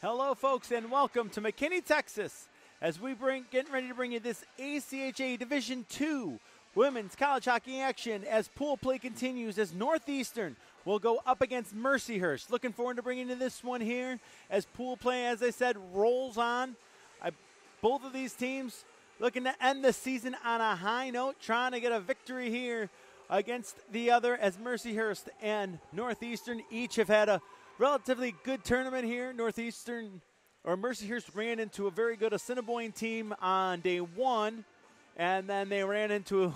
Hello, folks, and welcome to McKinney, Texas, as we getting ready to bring you this ACHA Division II women's college hockey action as pool play continues as Northeastern will go up against Mercyhurst. Looking forward to bringing you this one here as pool play, as I said, rolls on. Both of these teams looking to end the season on a high note, trying to get a victory here against the other, as Mercyhurst and Northeastern each have had a relatively good tournament here. Mercyhurst ran into a very good Assiniboine team on day one, and then they ran into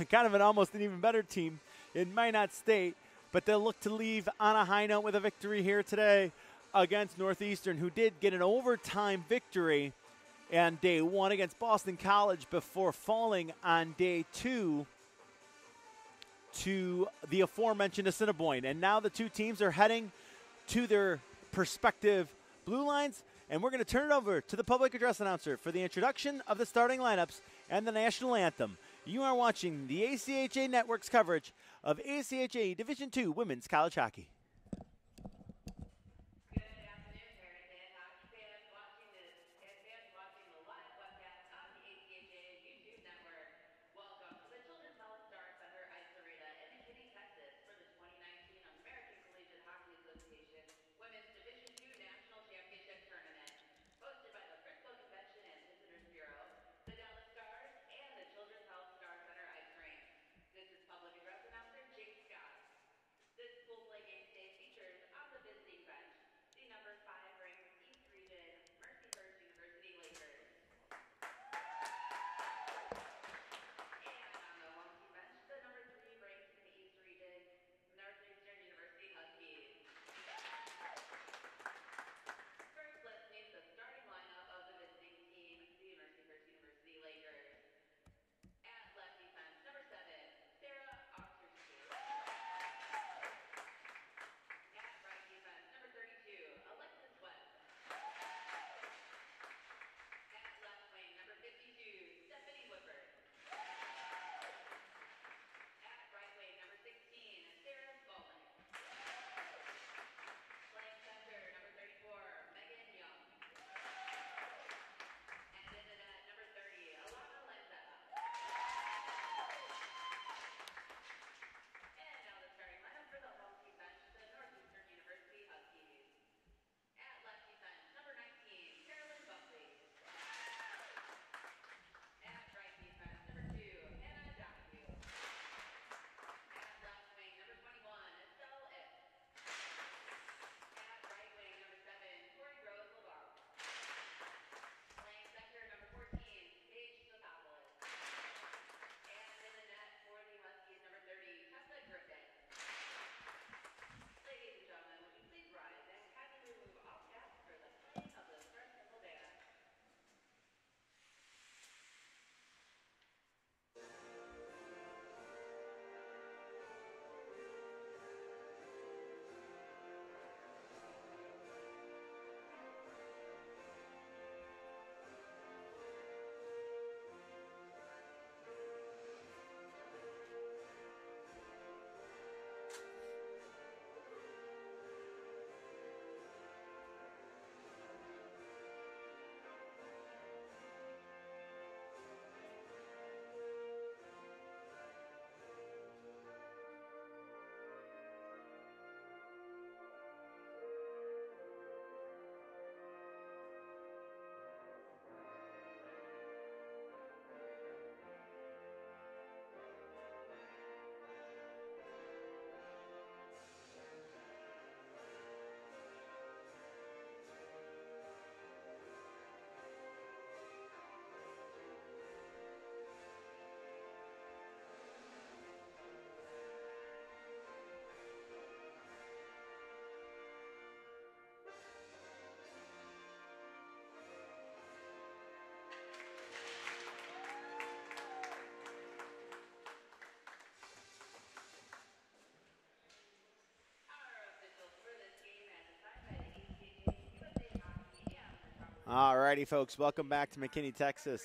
kind of almost an even better team in Minot State, but they'll look to leave on a high note with a victory here today against Northeastern, who did get an overtime victory on day one against Boston College before falling on day two to the aforementioned Assiniboine. And now the two teams are heading to their respective blue lines, and we're going to turn it over to the public address announcer for the introduction of the starting lineups and the national anthem. You are watching the ACHA Network's coverage of ACHA Division II Women's College Hockey. All righty, folks, welcome back to McKinney, Texas.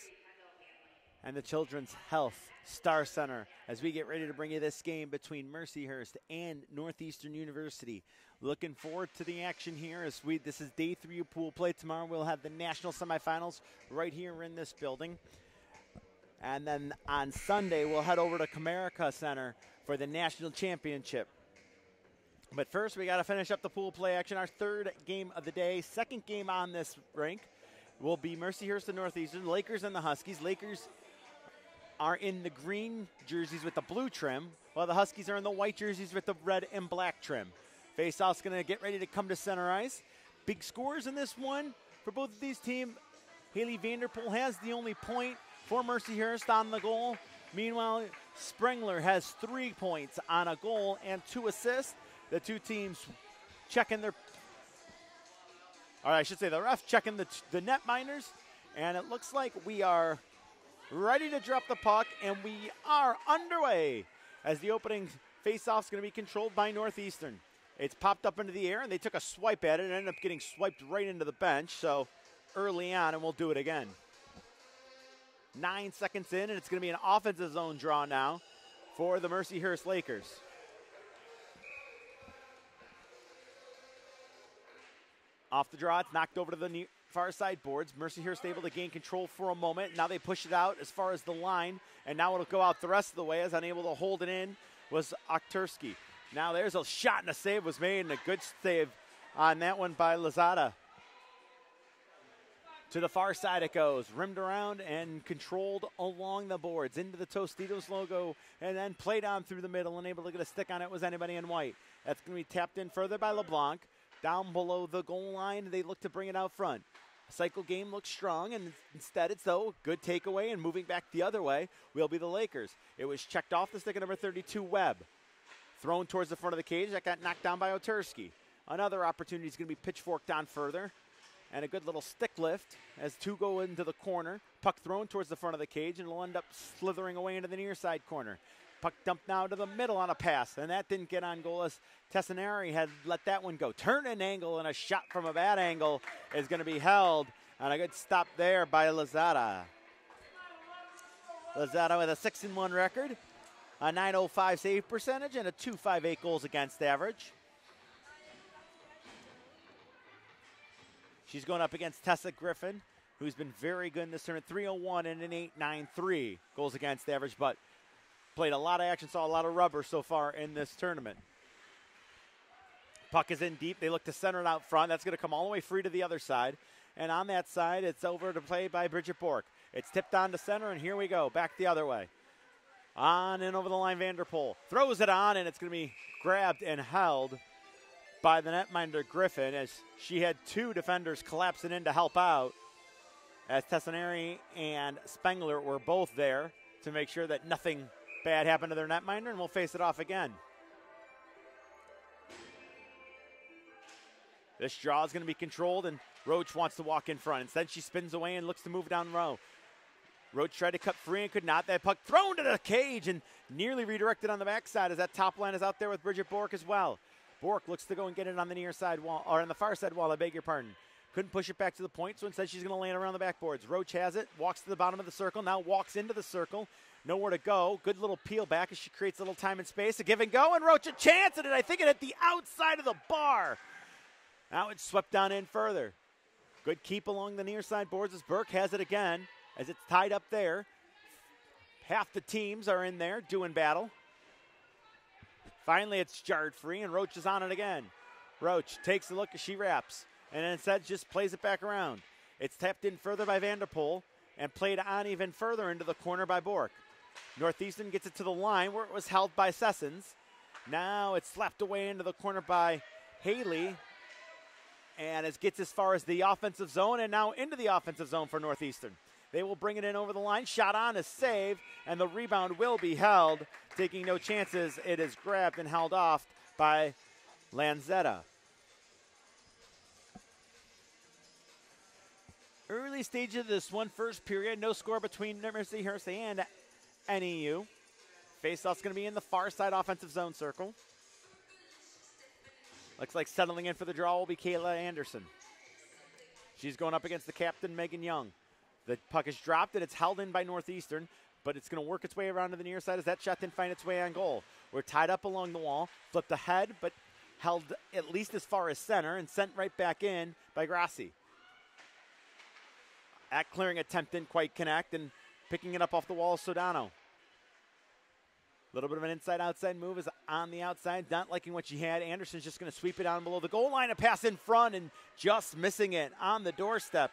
and the Children's Health Star Center as we get ready to bring you this game between Mercyhurst and Northeastern University. Looking forward to the action here as this is day 3 of pool play. Tomorrow we'll have the national semifinals right here in this building. And then on Sunday we'll head over to Comerica Center for the national championship. But first we got to finish up the pool play action. Our third game of the day, second game on this rink, will be Mercyhurst and Northeastern, Lakers and the Huskies. Lakers are in the green jerseys with the blue trim, while the Huskies are in the white jerseys with the red and black trim. Face-off's going to get ready to come to center ice. Big scores in this one for both of these teams. Haley Vanderpool has the only point for Mercyhurst on the goal. Meanwhile, Sprengler has 3 points on a goal and 2 assists. The two teams checking their, or I should say the ref checking the netminders, and it looks like we are ready to drop the puck, and we are underway as the opening face-off is going to be controlled by Northeastern. It's popped up into the air, and they took a swipe at it and ended up getting swiped right into the bench, so early on, and we'll do it again. 9 seconds in, and it's going to be an offensive zone draw now for the Mercyhurst Lakers. Off the draw, it's knocked over to the far side boards. Mercyhurst able to gain control for a moment. Now they push it out as far as the line, and now it'll go out the rest of the way as unable to hold it in was Okturski. Now there's a shot and a save was made, and a good save on that one by Lazada. To the far side it goes, rimmed around and controlled along the boards into the Tostitos logo, and then played on through the middle, and able to get a stick on it was anybody in white. That's going to be tapped in further by LeBlanc. Down below the goal line, they look to bring it out front. Cycle game looks strong, and instead it's, though, good takeaway, and moving back the other way will be the Lakers. It was checked off the stick of number 32, Webb. Thrown towards the front of the cage. That got knocked down by Oturski. Another opportunity is going to be pitchforked on further. And a good little stick lift as 2 go into the corner. Puck thrown towards the front of the cage, and it'll end up slithering away into the near side corner. Puck dumped now to the middle on a pass, and that didn't get on goal as Tessanari had let that one go. Turn an angle, and a shot from a bad angle is going to be held. And a good stop there by Lazada. Lazada with a 6-1 record, a .905 save percentage, and a .258 goals against average. She's going up against Tessa Griffin, who's been very good in this tournament. 301 and an .893 goals against average, but played a lot of action, saw a lot of rubber so far in this tournament. Puck is in deep. They look to center it out front. That's going to come all the way free to the other side. And on that side, it's over to play by Bridget Bork. It's tipped on to center, and here we go. Back the other way. On and over the line, Vanderpool. Throws it on, and it's going to be grabbed and held by the netminder Griffin as she had 2 defenders collapsing in to help out, as Tessanari and Spengler were both there to make sure that nothing bad happened to their netminder, and we'll face it off again. This draw is going to be controlled, and Roach wants to walk in front. Instead, she spins away and looks to move down row. Roach tried to cut free and could not. That puck thrown to the cage and nearly redirected on the backside as that top line is out there with Bridget Bork as well. Bork looks to go and get it on the near side wall, or on the far side wall, I beg your pardon. Couldn't push it back to the point, so instead she's going to land around the backboards. Roach has it, walks to the bottom of the circle, now walks into the circle. Nowhere to go. Good little peel back as she creates a little time and space. A give and go, and Roach a chance at it. I think it hit the outside of the bar. Now it's swept down in further. Good keep along the near side boards as Burke has it again as it's tied up there. Half the teams are in there doing battle. Finally, it's jarred free, and Roach is on it again. Roach takes a look as she wraps, and instead just plays it back around. It's tapped in further by Vanderpool and played on even further into the corner by Bork. Northeastern gets it to the line where it was held by Sessons. Now it's slapped away into the corner by Haley, and it gets as far as the offensive zone and now into the offensive zone for Northeastern. They will bring it in over the line. Shot on is saved, and the rebound will be held. Taking no chances, it is grabbed and held off by Lanzetta. Early stage of this one, first period, no score between Mercyhurst and NEU. Faceoff's going to be in the far side offensive zone circle. Looks like settling in for the draw will be Kayla Anderson. She's going up against the captain, Megan Young. The puck is dropped, and it's held in by Northeastern, but it's going to work its way around to the near side as that shot didn't find its way on goal. We're tied up along the wall, flipped ahead, but held at least as far as center and sent right back in by Grassi. That clearing attempt didn't quite connect, and picking it up off the wall is Sodano. A little bit of an inside-outside move is on the outside, not liking what she had. Anderson's just going to sweep it down below the goal line, a pass in front, and just missing it on the doorstep.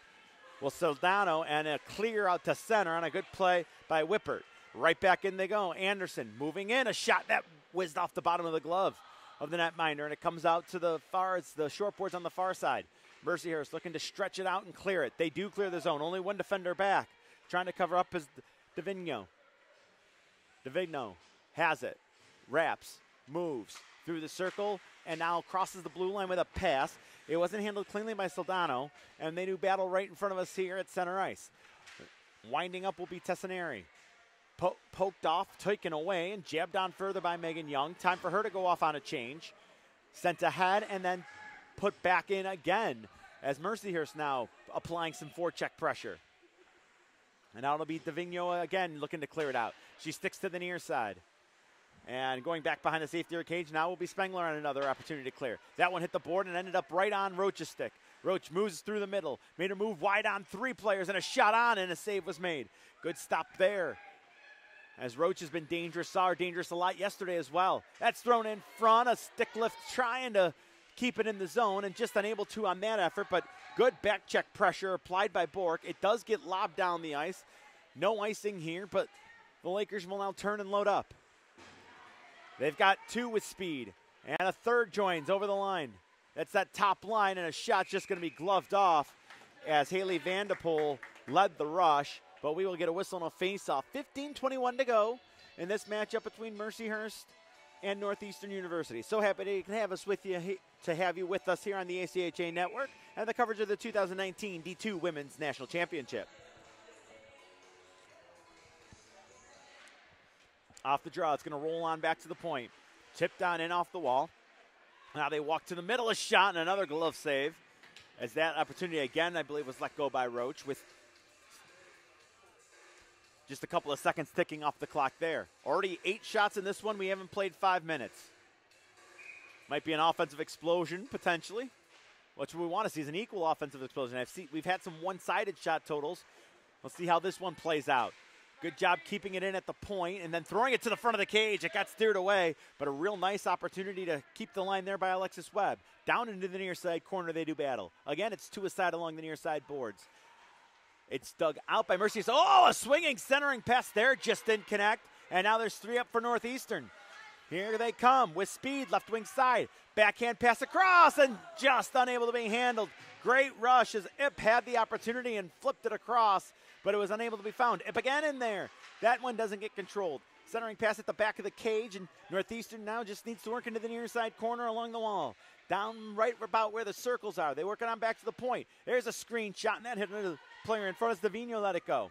Well, Sodano, and a clear out to center on a good play by Whippert. Right back in they go. Anderson moving in, a shot that whizzed off the bottom of the glove of the netminder, and it comes out to the far, it's the short boards on the far side. Mercyhurst looking to stretch it out and clear it. They do clear the zone. Only one defender back. Trying to cover up is Davigno. Davigno has it. Wraps. Moves through the circle and now crosses the blue line with a pass. It wasn't handled cleanly by Sodano, and they do battle right in front of us here at center ice. Winding up will be Tessaneri. Poked off, taken away, and jabbed on further by Megan Young. Time for her to go off on a change. Sent ahead and then put back in again as Mercyhurst now applying some forecheck pressure. And now it'll be Davigno again looking to clear it out. She sticks to the near side. And going back behind the safety cage now will be Spengler on another opportunity to clear. That one hit the board and ended up right on Roach's stick. Roach moves through the middle, made a move wide on three players, and a shot on, and a save was made. Good stop there. As Roach has been dangerous, saw her dangerous a lot yesterday as well. That's thrown in front, a stick lift trying to keep it in the zone, and just unable to on that effort, but good back check pressure applied by Bork. It does get lobbed down the ice. No icing here, but the Lakers will now turn and load up. They've got two with speed, and a third joins over the line. That's that top line, and a shot just going to be gloved off as Haley Vanderpool led the rush, but we will get a whistle and a face-off. 15:21 to go in this matchup between Mercyhurst and Northeastern University. So happy to have us with you, to have you with us here on the ACHA Network and the coverage of the 2019 D2 Women's National Championship. Off the draw, it's going to roll on back to the point. Tipped on in off the wall. Now they walk to the middle, a shot and another glove save. As that opportunity again, I believe, was let go by Roach with just a couple of seconds ticking off the clock there. Already 8 shots in this one. We haven't played 5 minutes. Might be an offensive explosion, potentially. What we want to see is an equal offensive explosion. We've had some one-sided shot totals. Let's see how this one plays out. Good job keeping it in at the point and then throwing it to the front of the cage. It got steered away, but a real nice opportunity to keep the line there by Alexis Webb. Down into the near side corner, they do battle. Again, it's to a side along the near side boards. It's dug out by Mercy. Oh, a swinging centering pass there. Just didn't connect. And now there's 3 up for Northeastern. Here they come with speed, left wing side. Backhand pass across and just unable to be handled. Great rush as Ip had the opportunity and flipped it across, but it was unable to be found. Ip again in there. That one doesn't get controlled. Centering pass at the back of the cage, and Northeastern now just needs to work into the near side corner along the wall. Down right about where the circles are. They work it on back to the point. There's a screen shot, and that hit another player in front of Davigno, let it go.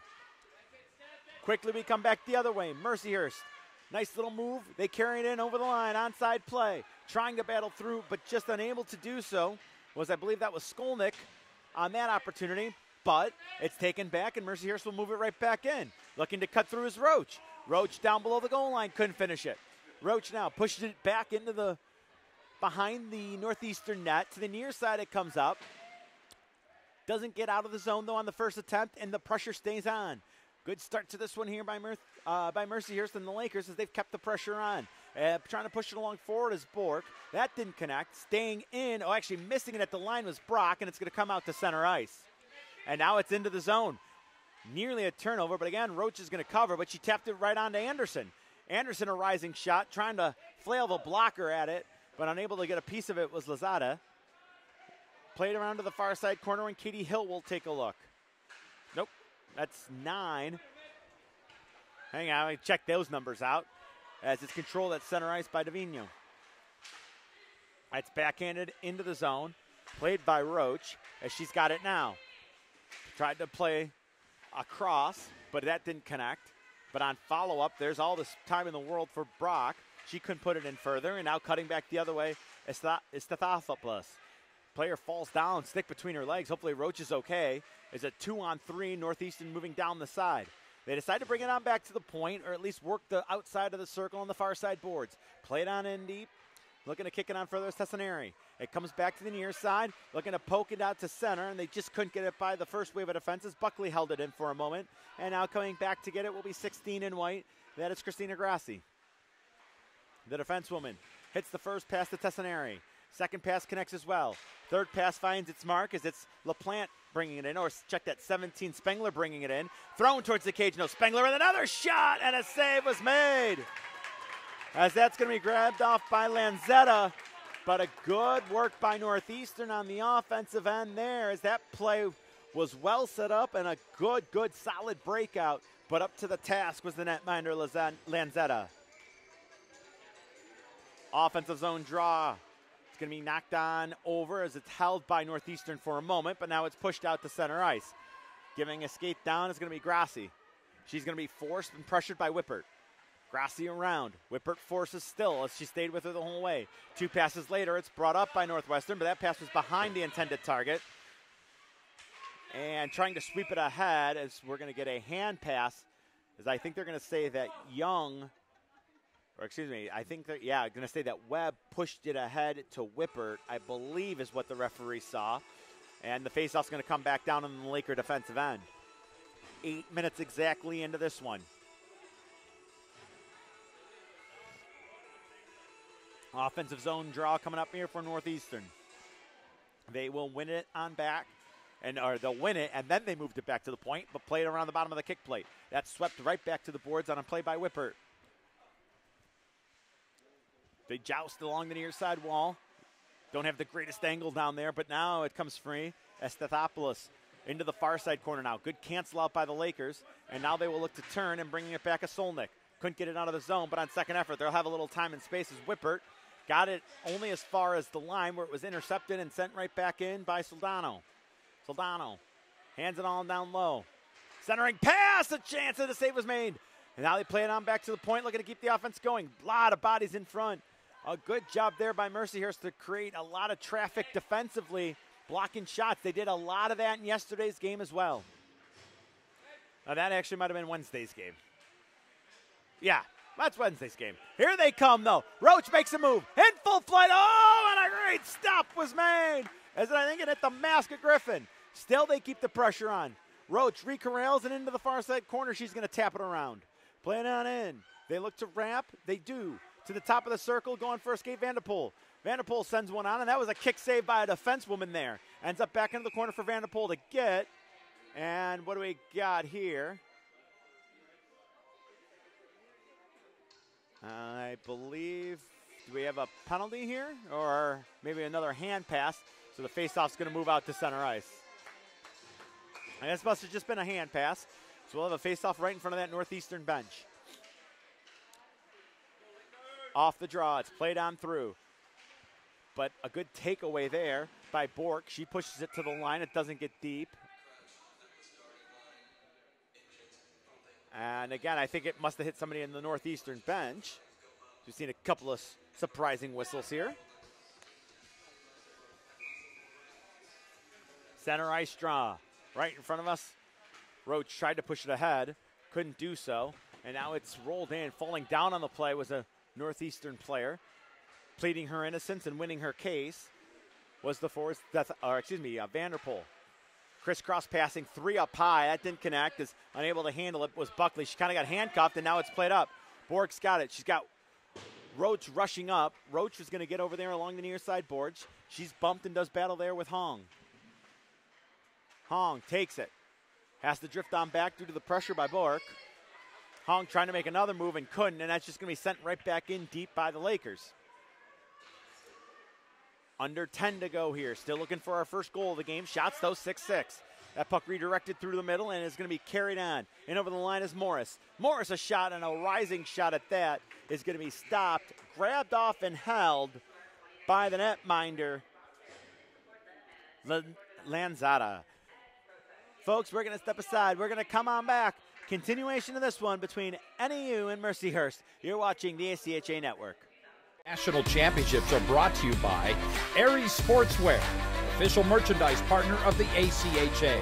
Quickly we come back the other way. Mercyhurst, nice little move. They carry it in over the line, onside play. Trying to battle through, but just unable to do so. I believe that was Skolnick on that opportunity, but it's taken back, and Mercyhurst will move it right back in. Looking to cut through is Roach. Roach down below the goal line, couldn't finish it. Roach now pushes it back into the behind the Northeastern net. To the near side it comes up. Doesn't get out of the zone, though, on the first attempt, and the pressure stays on. Good start to this one here by Mercyhurst and the Lakers as they've kept the pressure on. Trying to push it along forward is Bork. That didn't connect. Staying in, actually missing it at the line was Brock, and it's going to come out to center ice. And now it's into the zone. Nearly a turnover, but again, Roach is going to cover, but she tapped it right on to Anderson. Anderson, a rising shot, trying to flail the blocker at it, but unable to get a piece of it was Lazada. Played around to the far side corner, and Katie Hill will take a look. Nope, that's 9. Hang on, I check those numbers out as it's controlled at center ice by Davigno. It's backhanded into the zone, played by Roach as she's got it now. Tried to play across, but that didn't connect. But on follow-up, there's all this time in the world for Brock. She couldn't put it in further, and now cutting back the other way is Stathopoulos. Player falls down, stick between her legs. Hopefully Roach is okay. It's a 2-on-3, Northeastern moving down the side. They decide to bring it on back to the point, or at least work the outside of the circle on the far side boards. Play it on in deep. Looking to kick it on further is Tessaneri. It comes back to the near side, looking to poke it out to center, and they just couldn't get it by the first wave of defenses. Buckley held it in for a moment, and now coming back to get it will be 16 in white. That is Christina Grassi. The defensewoman hits the first pass to Tessaneri. Second pass connects as well. Third pass finds its mark as it's LaPlante bringing it in, or check that, 17 Spengler bringing it in. Thrown towards the cage. No, Spengler with another shot, and a save was made. As that's going to be grabbed off by Lanzetta, but a good work by Northeastern on the offensive end there, as that play was well set up and a good, solid breakout, but up to the task was the netminder Lanzetta. Offensive zone draw. It's going to be knocked on over as it's held by Northeastern for a moment, but now it's pushed out to center ice. Giving a skate down is going to be Grassi. She's going to be forced and pressured by Whippert. Grassi around. Whippert forces still as she stayed with her the whole way. 2 passes later, it's brought up by Northwestern, but that pass was behind the intended target. And trying to sweep it ahead as we're going to get a hand pass, as I think they're going to say that going to say that Webb pushed it ahead to Whippert, I believe is what the referee saw. And the faceoff's going to come back down on the Laker defensive end. 8 minutes exactly into this one. Offensive zone draw coming up here for Northeastern. They will win it on back, or they'll win it, and then they moved it back to the point, but played around the bottom of the kick plate. That's swept right back to the boards on a play by Whippert. They joust along the near side wall. Don't have the greatest angle down there, but now it comes free. Estethopoulos into the far side corner now. Good cancel out by the Lakers, and now they will look to turn and bringing it back a Solnick. Couldn't get it out of the zone, but on second effort, they'll have a little time and space as Whippert got it only as far as the line where it was intercepted and sent right back in by Soldano. Soldano hands it all down low. Centering pass, a chance, and the save was made. And now they play it on back to the point, looking to keep the offense going. A lot of bodies in front. A good job there by Mercyhurst to create a lot of traffic defensively, blocking shots. They did a lot of that in yesterday's game as well. Now that actually might have been Wednesday's game. Yeah, that's Wednesday's game. Here they come, though. Roach makes a move. In full flight. Oh, and a great stop was made. As I think it hit the mask of Griffin. Still, they keep the pressure on. Roach recorrals and into the far side corner. She's going to tap it around. Play it on in. They look to wrap. They do. To the top of the circle, going for escape Vanderpool. Vanderpool sends one on, and that was a kick save by a defensewoman there. Ends up back into the corner for Vanderpool to get. And what do we got here? I believe, do we have a penalty here? Or maybe another hand pass. So the faceoff's going to move out to center ice. And this must have just been a hand pass. So we'll have a faceoff right in front of that Northeastern bench. Off the draw, it's played on through. But a good takeaway there by Bork. She pushes it to the line. It doesn't get deep. And again, I think it must have hit somebody in the Northeastern bench. We've seen a couple of surprising whistles here. Center ice draw right in front of us. Roach tried to push it ahead, couldn't do so. And now it's rolled in. Falling down on the play was a Northeastern player. Pleading her innocence and winning her case was the Vanderpool. Crisscross passing, 3 up high. That didn't connect. Is unable to handle it was Buckley. She kind of got handcuffed, and now it's played up. Bork's got it. She's got Roach rushing up. Roach is going to get over there along the near side boards. She's bumped and does battle there with Hong. Hong takes it. Has to drift on back due to the pressure by Bork. Hong trying to make another move and couldn't, and that's just going to be sent right back in deep by the Lakers. Under 10 to go here. Still looking for our first goal of the game. Shots, though, 6-6. That puck redirected through the middle and is going to be carried on. And over the line is Morris. Morris a shot, and a rising shot at that is going to be stopped, grabbed off, and held by the netminder, Lanzetta. Folks, we're going to step aside. We're going to come on back. Continuation of this one between NEU and Mercyhurst. You're watching the ACHA Network. National championships are brought to you by Aries Sportswear, official merchandise partner of the ACHA.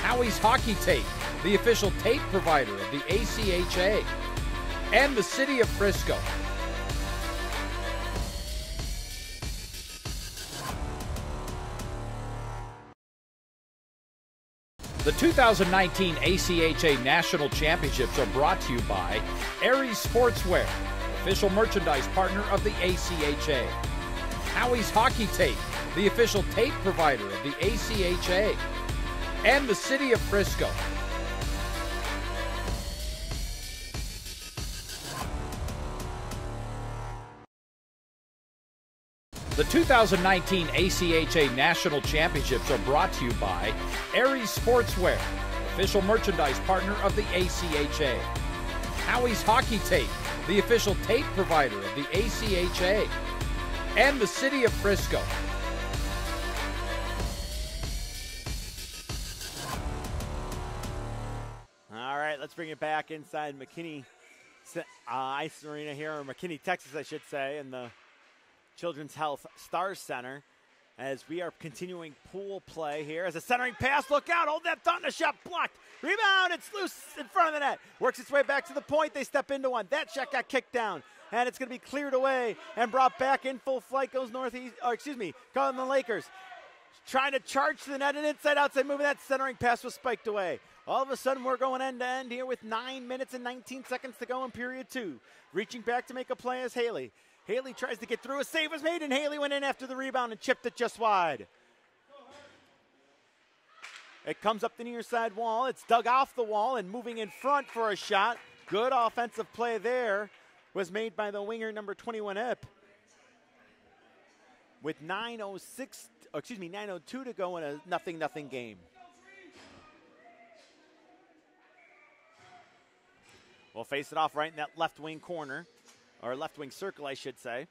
Howie's Hockey Tape, the official tape provider of the ACHA. And the City of Frisco. The 2019 ACHA National Championships are brought to you by Aries Sportswear, official merchandise partner of the ACHA. Howie's Hockey Tape, the official tape provider of the ACHA. And the City of Frisco. The 2019 ACHA National Championships are brought to you by Aries Sportswear, official merchandise partner of the ACHA. Howie's Hockey Tape, the official tape provider of the ACHA. And the City of Frisco. All right, let's bring it back inside McKinney Ice Arena here, or McKinney, Texas, I should say, in the Children's Health Stars Center, as we are continuing pool play here. As a centering pass, look out, hold that thought, and a shot blocked. Rebound, it's loose in front of the net. Works its way back to the point, they step into one. That shot got kicked down, and it's going to be cleared away and brought back in full flight goes calling the Lakers. Trying to charge to the net and inside-outside moving. That centering pass was spiked away. All of a sudden, we're going end-to-end here with 9 minutes and 19 seconds to go in period two. Reaching back to make a play is Haley. Haley tries to get through. A save was made, and Haley went in after the rebound and chipped it just wide. It comes up the near side wall. It's dug off the wall and moving in front for a shot. Good offensive play there was made by the winger, number 21, Ip. With 9:02 to go in a 0-0 game. We'll face it off right in that left wing corner, or left wing circle, I should say.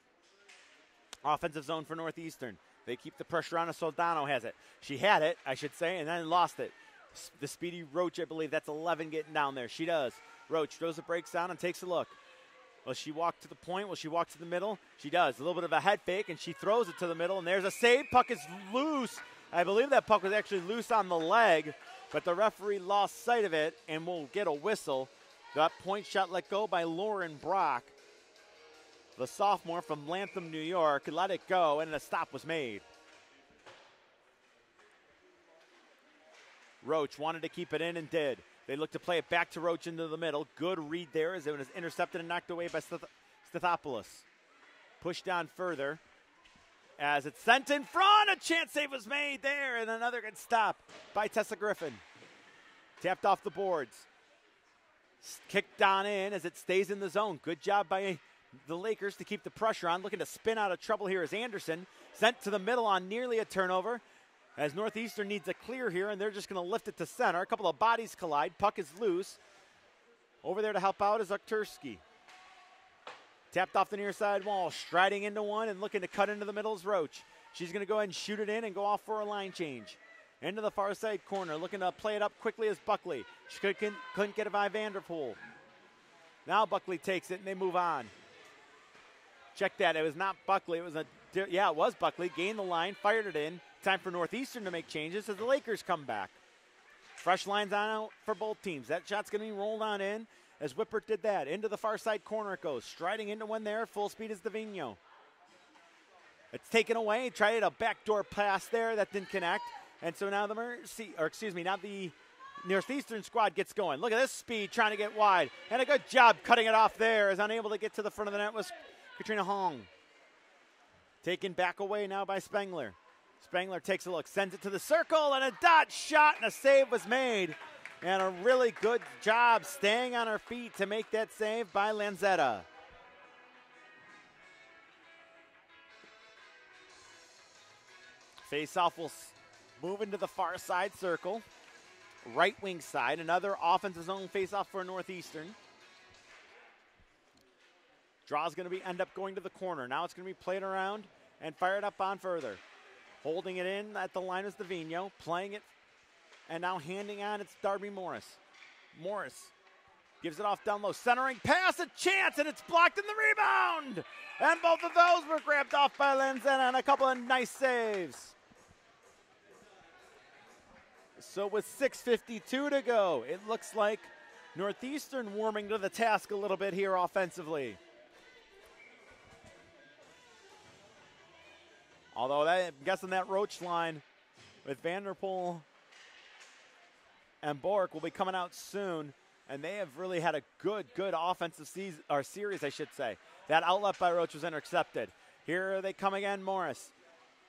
Offensive zone for Northeastern. They keep the pressure on. Soldano has it. She had it, I should say, and then lost it. The speedy Roach, I believe, that's 11 getting down there. She does. Roach throws the brakes down and takes a look. Will she walk to the point? Will she walk to the middle? She does. A little bit of a head fake, and she throws it to the middle, and there's a save. Puck is loose. I believe that puck was actually loose on the leg, but the referee lost sight of it and will get a whistle. That point shot let go by Lauren Brock, the sophomore from Latham, New York. Let it go, and a stop was made. Roach wanted to keep it in and did. They look to play it back to Roach into the middle. Good read there as it was intercepted and knocked away by Stathopoulos. Pushed down further as it's sent in front. A chance save was made there, and another good stop by Tessa Griffin. Tapped off the boards. Kicked down in as it stays in the zone. Good job by the Lakers to keep the pressure on. Looking to spin out of trouble here is Anderson. Sent to the middle on nearly a turnover, as Northeastern needs a clear here, and they're just going to lift it to center. A couple of bodies collide. Puck is loose. Over there to help out is Okturski. Tapped off the near side wall, striding into one and looking to cut into the middle is Roach. She's going to go ahead and shoot it in and go off for a line change. Into the far side corner, looking to play it up quickly is Buckley. She couldn't get it by Vanderpool. Now Buckley takes it and they move on. Check that, it was not Buckley, it was Buckley. Gained the line, fired it in. Time for Northeastern to make changes as the Lakers come back. Fresh lines on out for both teams. That shot's going to be rolled on in as Whippert did that. Into the far side corner it goes. Striding into one there. Full speed is Davino. It's taken away. Tried a backdoor pass there. That didn't connect. And so now now the Northeastern squad gets going. Look at this speed trying to get wide. And a good job cutting it off there. Is unable to get to the front of the net was Katrina Hong. Taken back away now by Spengler. Spengler takes a look, sends it to the circle, and a dot shot, and a save was made. And a really good job staying on her feet to make that save by Lanzetta. Face-off will move into the far side circle. Right wing side, another offensive zone face-off for Northeastern. Draw's going to end up going to the corner. Now it's going to be played around and fired up on further. Holding it in at the line is Davino, playing it, and now handing on, it's Darby Morris. Morris gives it off down low, centering pass, a chance, and it's blocked in the rebound! And both of those were grabbed off by Lanzetta, and a couple of nice saves. So with 6:52 to go, it looks like Northeastern warming to the task a little bit here offensively. Although I'm guessing that Roach line with Vanderpool and Bork will be coming out soon, and they have really had a good offensive series, I should say. That outlet by Roach was intercepted. Here they come again, Morris.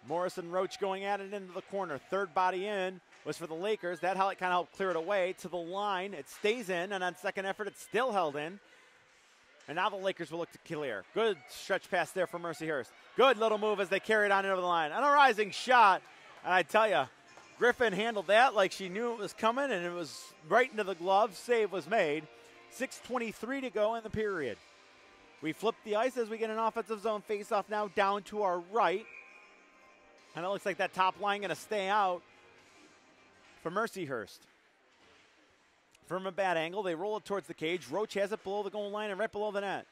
Morris and Roach going at it into the corner. Third body in was for the Lakers. That kind of helped clear it away to the line. It stays in, and on second effort, it's still held in. And now the Lakers will look to clear. Good stretch pass there for Mercyhurst. Good little move as they carried on over the line. And a rising shot. And I tell you, Griffin handled that like she knew it was coming, and it was right into the glove. Save was made. 6:23 to go in the period. We flip the ice as we get an offensive zone faceoff now down to our right. And it looks like that top line going to stay out for Mercyhurst. From a bad angle, they roll it towards the cage. Roach has it below the goal line and right below the net.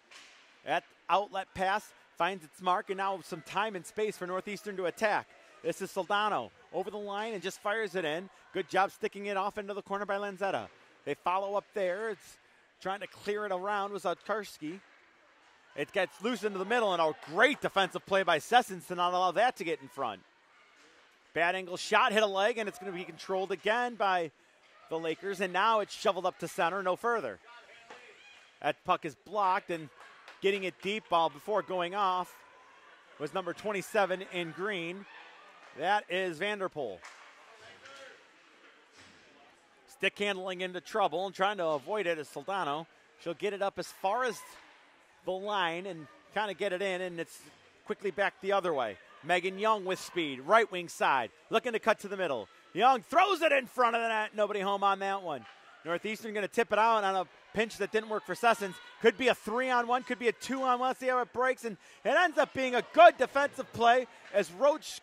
That outlet pass finds its mark, and now some time and space for Northeastern to attack. This is Soldano over the line and just fires it in. Good job sticking it off into the corner by Lanzetta. They follow up there. It's trying to clear it around with Zadkarski. It gets loose into the middle, and a great defensive play by Sessons to not allow that to get in front. Bad angle shot, hit a leg, and it's going to be controlled again by the Lakers, and now it's shoveled up to center, no further. That puck is blocked, and getting it deep ball before going off was number 27 in green. That is Vanderpool. Stick handling into trouble and trying to avoid it is Soldano. She'll get it up as far as the line and kind of get it in, and it's quickly back the other way. Megan Young with speed, right wing side, looking to cut to the middle. Young throws it in front of the net. Nobody home on that one. Northeastern going to tip it out on a pinch that didn't work for Sessons. Could be a 3-on-1, could be a 2-on-1. Let's see how it breaks, and it ends up being a good defensive play as Roach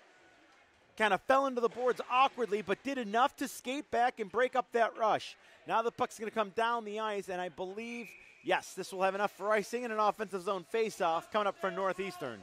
kind of fell into the boards awkwardly, but did enough to skate back and break up that rush. Now the puck's going to come down the ice, and I believe, yes, this will have enough for icing and an offensive zone face-off coming up for Northeastern.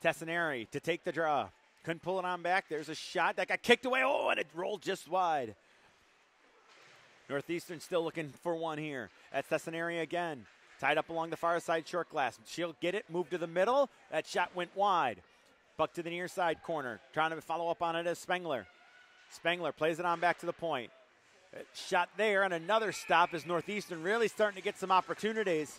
Tessaneri to take the draw. Couldn't pull it on back. There's a shot that got kicked away. Oh, and it rolled just wide. Northeastern still looking for one here. That's Tessaneri again. Tied up along the far side short glass. She'll get it, move to the middle. That shot went wide. Buck to the near side corner. Trying to follow up on it is Spengler. Spengler plays it on back to the point. Shot there, and another stop as Northeastern really starting to get some opportunities.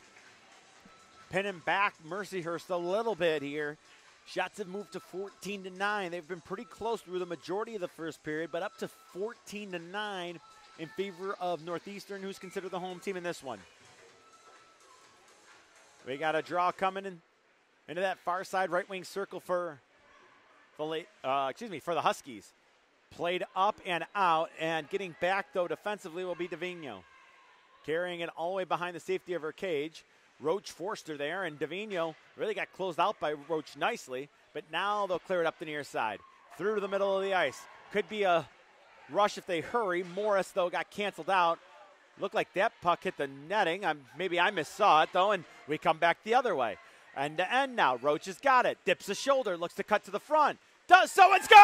Pinning back Mercyhurst a little bit here. Shots have moved to 14-9. They've been pretty close through the majority of the first period, but up to 14-9 in favor of Northeastern, who's considered the home team in this one. We got a draw coming in into that far side right wing circle for the for the Huskies. Played up and out, and getting back though defensively will be Davino. Carrying it all the way behind the safety of her cage. Roach forced her there, and Davino really got closed out by Roach nicely, but now they'll clear it up the near side. Through to the middle of the ice. Could be a rush if they hurry. Morris, though, got canceled out. Looked like that puck hit the netting. Maybe I missaw it, though, and we come back the other way. End to end now. Roach has got it. Dips the shoulder, looks to cut to the front. Does so and scores!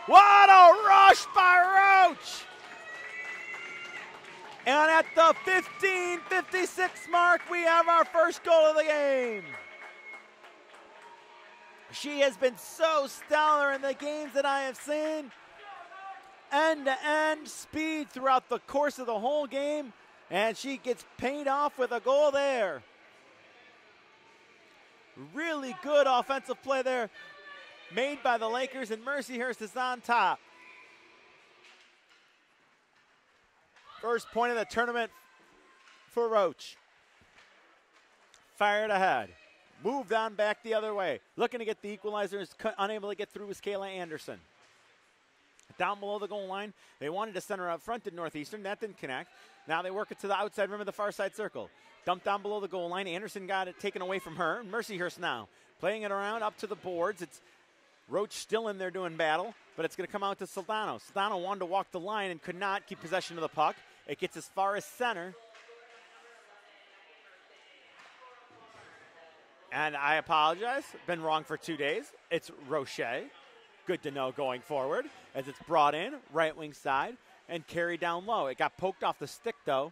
What a rush by Roach! And at the 15:56 mark, we have our first goal of the game. She has been so stellar in the games that I have seen. End-to-end speed throughout the course of the whole game, and she gets paid off with a goal there. Really good offensive play there made by the Lakers, and Mercyhurst is on top. First point of the tournament for Roach. Fired ahead. Moved on back the other way. Looking to get the equalizer. Is unable to get through with Kayla Anderson. Down below the goal line. They wanted to center up front at Northeastern. That didn't connect. Now they work it to the outside rim of the far side circle. Dumped down below the goal line. Anderson got it taken away from her. Mercyhurst now playing it around up to the boards. It's Roach still in there doing battle. but it's going to come out to Soldano. Soldano wanted to walk the line and could not keep possession of the puck. It gets as far as center. And I apologize, been wrong for 2 days. It's Roche. Good to know going forward as it's brought in, right wing side, and carried down low. It got poked off the stick, though,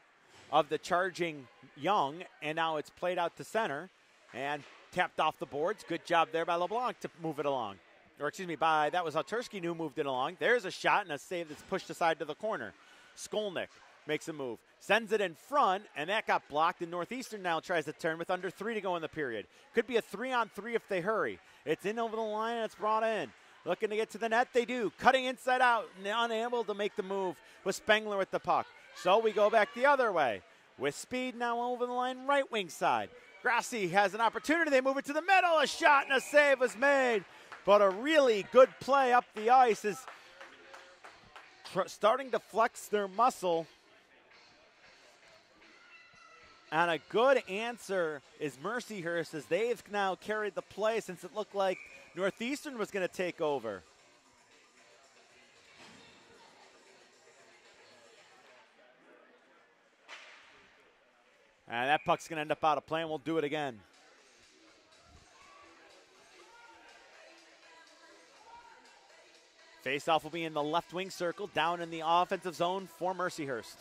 of the charging Young, and now it's played out to center and tapped off the boards. Good job there by LeBlanc to move it along. Or excuse me, that was Tursky who moved it along. There's a shot and a save that's pushed aside to the corner. Skolnick makes a move, sends it in front, and that got blocked, and Northeastern now tries to turn with under 3 to go in the period. Could be a 3-on-3 if they hurry. It's in over the line, and it's brought in. Looking to get to the net, they do. Cutting inside out, and unable to make the move with Spengler with the puck. So we go back the other way. With speed now over the line, right wing side. Grassi has an opportunity. They move it to the middle. A shot and a save was made. But a really good play up the ice is starting to flex their muscle. And a good answer is Mercyhurst, as they've now carried the play since it looked like Northeastern was going to take over. And that puck's going to end up out of play, and we'll do it again. Face-off will be in the left wing circle, down in the offensive zone for Mercyhurst.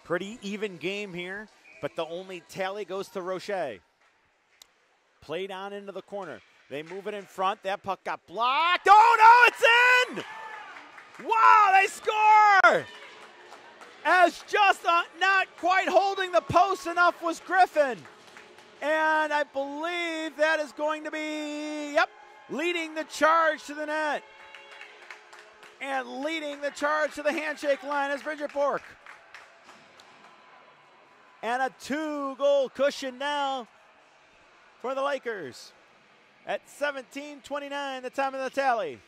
Pretty even game here, but the only tally goes to Roche. Played on into the corner. They move it in front. That puck got blocked. Oh, no, it's in! Wow, they score! As just not quite holding the post enough was Griffin. And I believe that is going to be, leading the charge to the net. And leading the charge to the handshake line is Bridget Bork. And a 2-goal cushion now for the Lakers at 17:29, the time of the tally.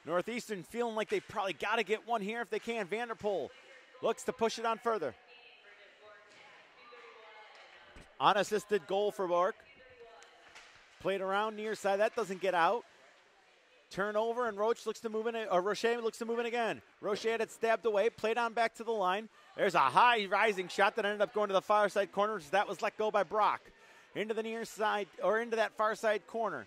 Northeastern feeling like they probably got to get one here if they can. Vanderpool looks to push it on further. Unassisted goal for Bork. Played around near side. That doesn't get out. Turnover, and Roche looks to move in, or Roche looks to move in again. Roche had it stabbed away, played on back to the line. There's a high rising shot that ended up going to the far side corner. That was let go by Brock. Into the near side, or into that far side corner.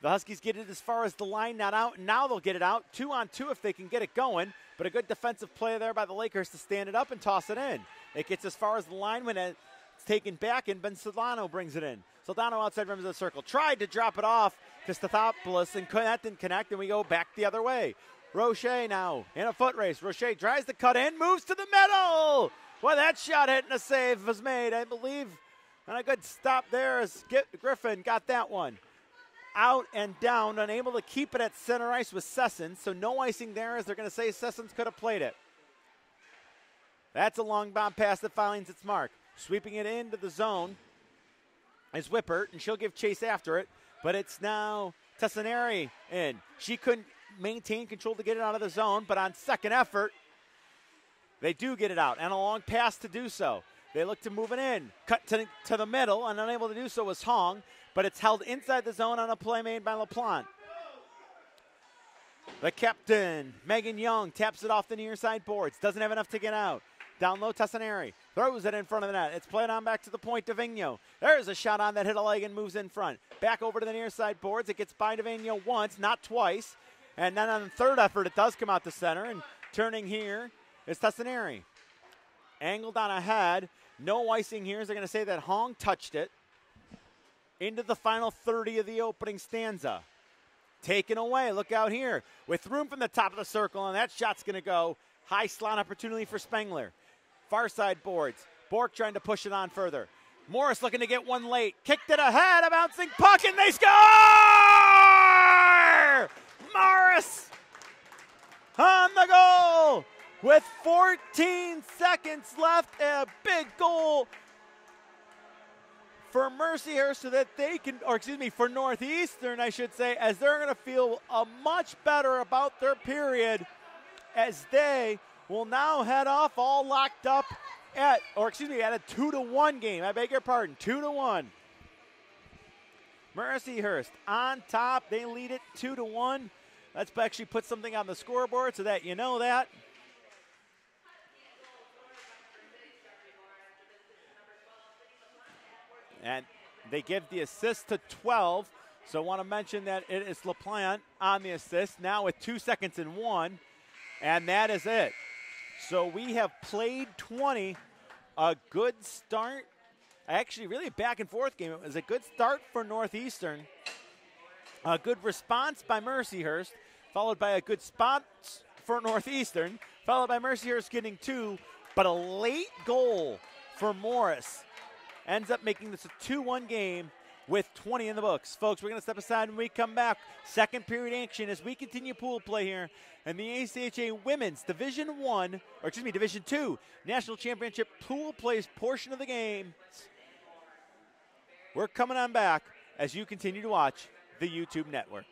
The Huskies get it as far as the line, not out. Now they'll get it out. 2-on-2 if they can get it going. But a good defensive play there by the Lakers to stand it up and toss it in. It gets as far as the line when it's taken back, and Ben Soldano brings it in. Soldano outside rims of the circle. Tried to drop it off to Stathopoulos, and that didn't connect, and we go back the other way. Roche now in a foot race. Roche tries to cut in, moves to the middle. Well, that shot hit and a save was made, I believe. And a good stop there as Griffin got that one. Out and down, unable to keep it at center ice with Sessons, so no icing there, as they're going to say Sessons could have played it. That's a long bomb pass that finds its mark. Sweeping it into the zone is Whippert, and she'll give chase after it, but it's now Tessaneri in. She couldn't maintain control to get it out of the zone, but on second effort, they do get it out, and a long pass to do so. They look to move it in. Cut to the middle, and unable to do so was Hong, but it's held inside the zone on a play made by LaPlante. The captain, Megan Young, taps it off the near side boards. Doesn't have enough to get out. Down low, Tessaneri throws it in front of the net. It's played on back to the point to Vigneault. There's a shot on that hit a leg and moves in front. Back over to the near side boards. It gets by to Vigneault once, not twice. And then on the third effort, it does come out to center. And turning here is Tessaneri. Angled on ahead. No icing here, as they're going to say that Hong touched it. Into the final 30 of the opening stanza. Taken away. Look out here. With room from the top of the circle, and that shot's going to go. High slot opportunity for Spengler. Far side boards. Bork trying to push it on further. Morris looking to get one late. Kicked it ahead. A bouncing puck, and they score! Morris on the goal with 14 seconds left. A big goal for Mercyhurst so that they can, or excuse me, for Northeastern, I should say, as they're going to feel much better about their period, as they will now head off all locked up at a 2-1 game. I beg your pardon, 2-1. Mercyhurst on top. They lead it 2-1. Let's actually put something on the scoreboard so that you know that. And they give the assist to 12. So I want to mention that it is LaPlante on the assist now with 2 seconds and 1. And that is it. So we have played 20. A good start. Actually, really a back and forth game. It was a good start for Northeastern. A good response by Mercyhurst, followed by a good spot for Northeastern, followed by Mercyhurst getting 2, but a late goal for Morris ends up making this a 2-1 game with 20 in the books. Folks, we're going to step aside when we come back. Second period action as we continue pool play here in the ACHA Women's Division 2 National Championship pool plays portion of the game. We're coming on back as you continue to watch the YouTube network.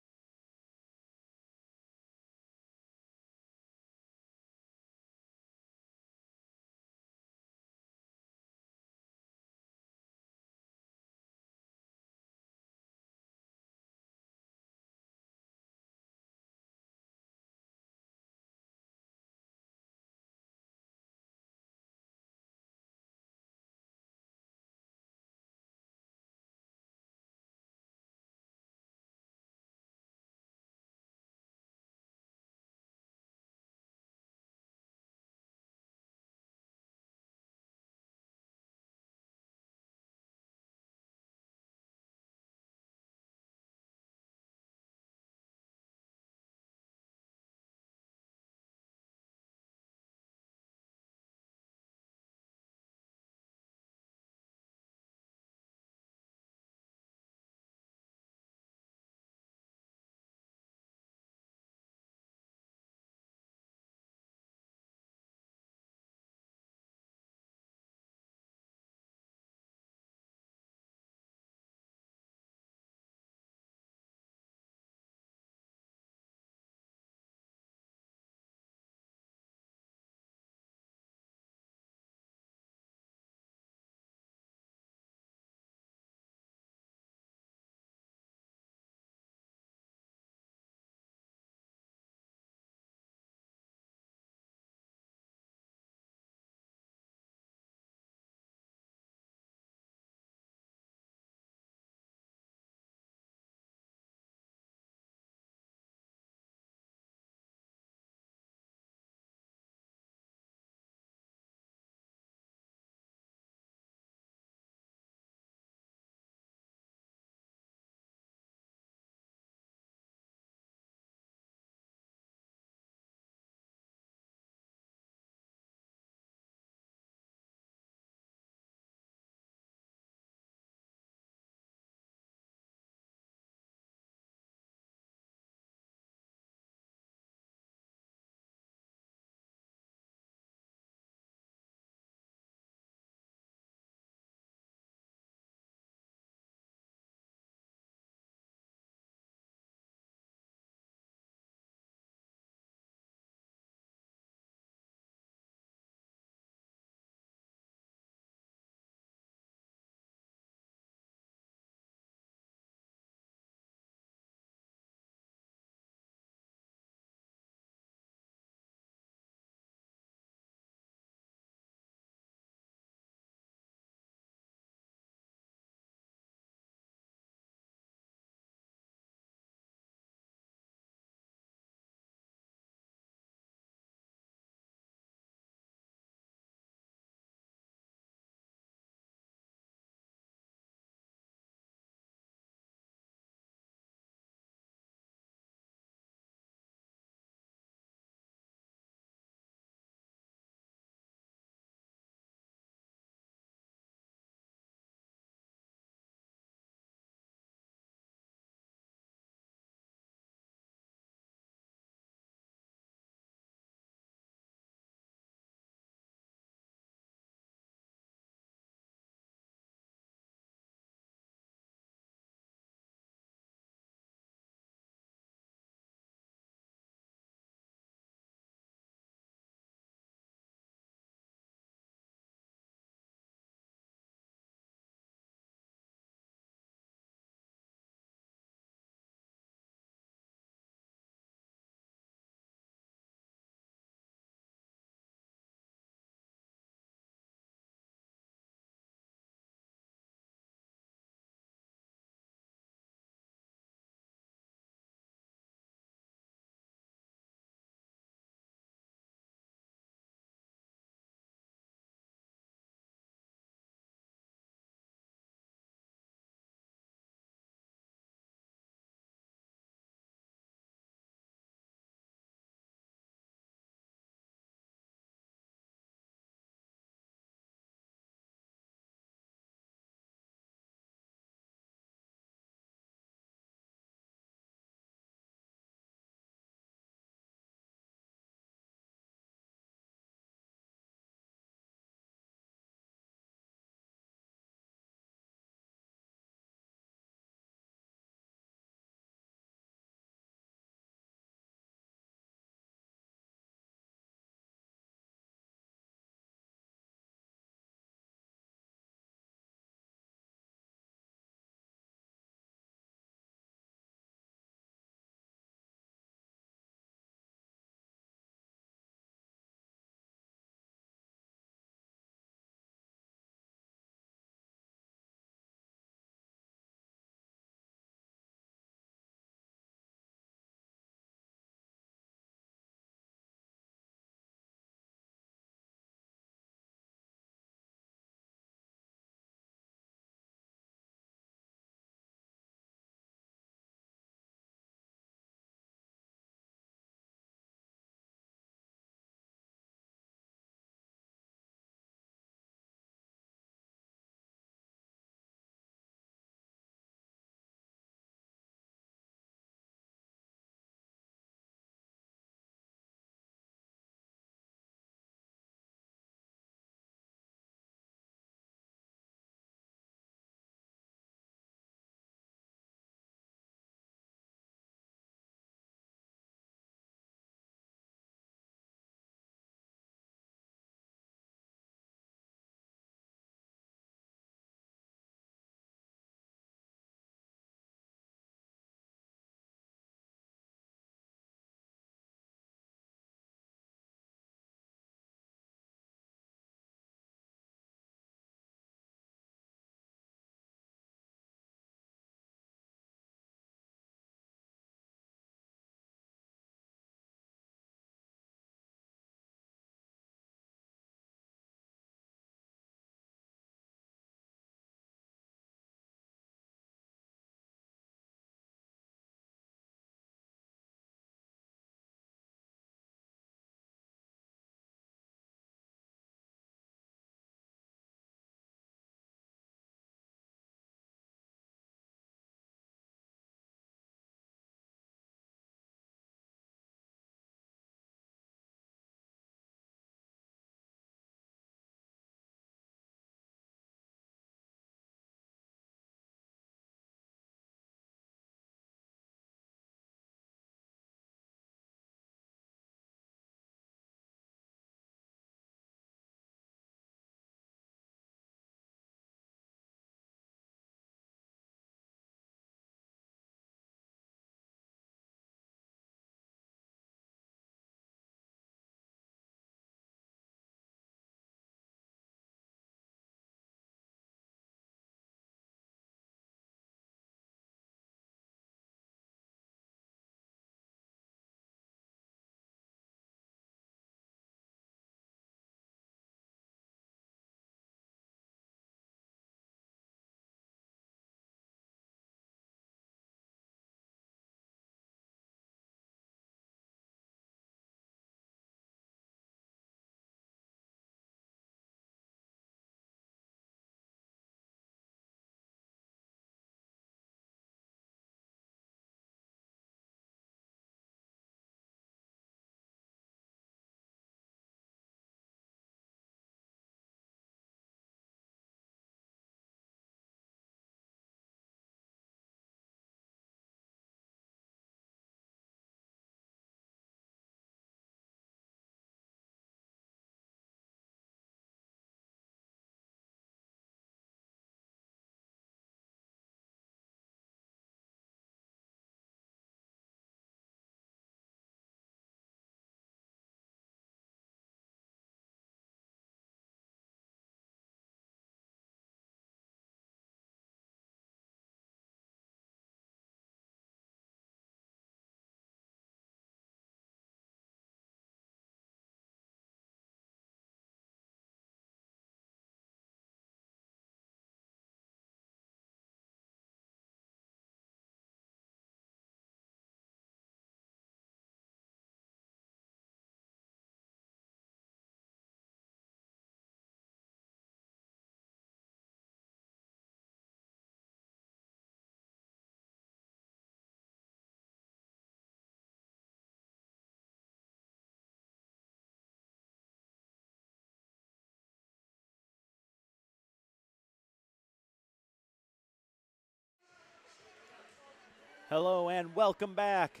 Hello and welcome back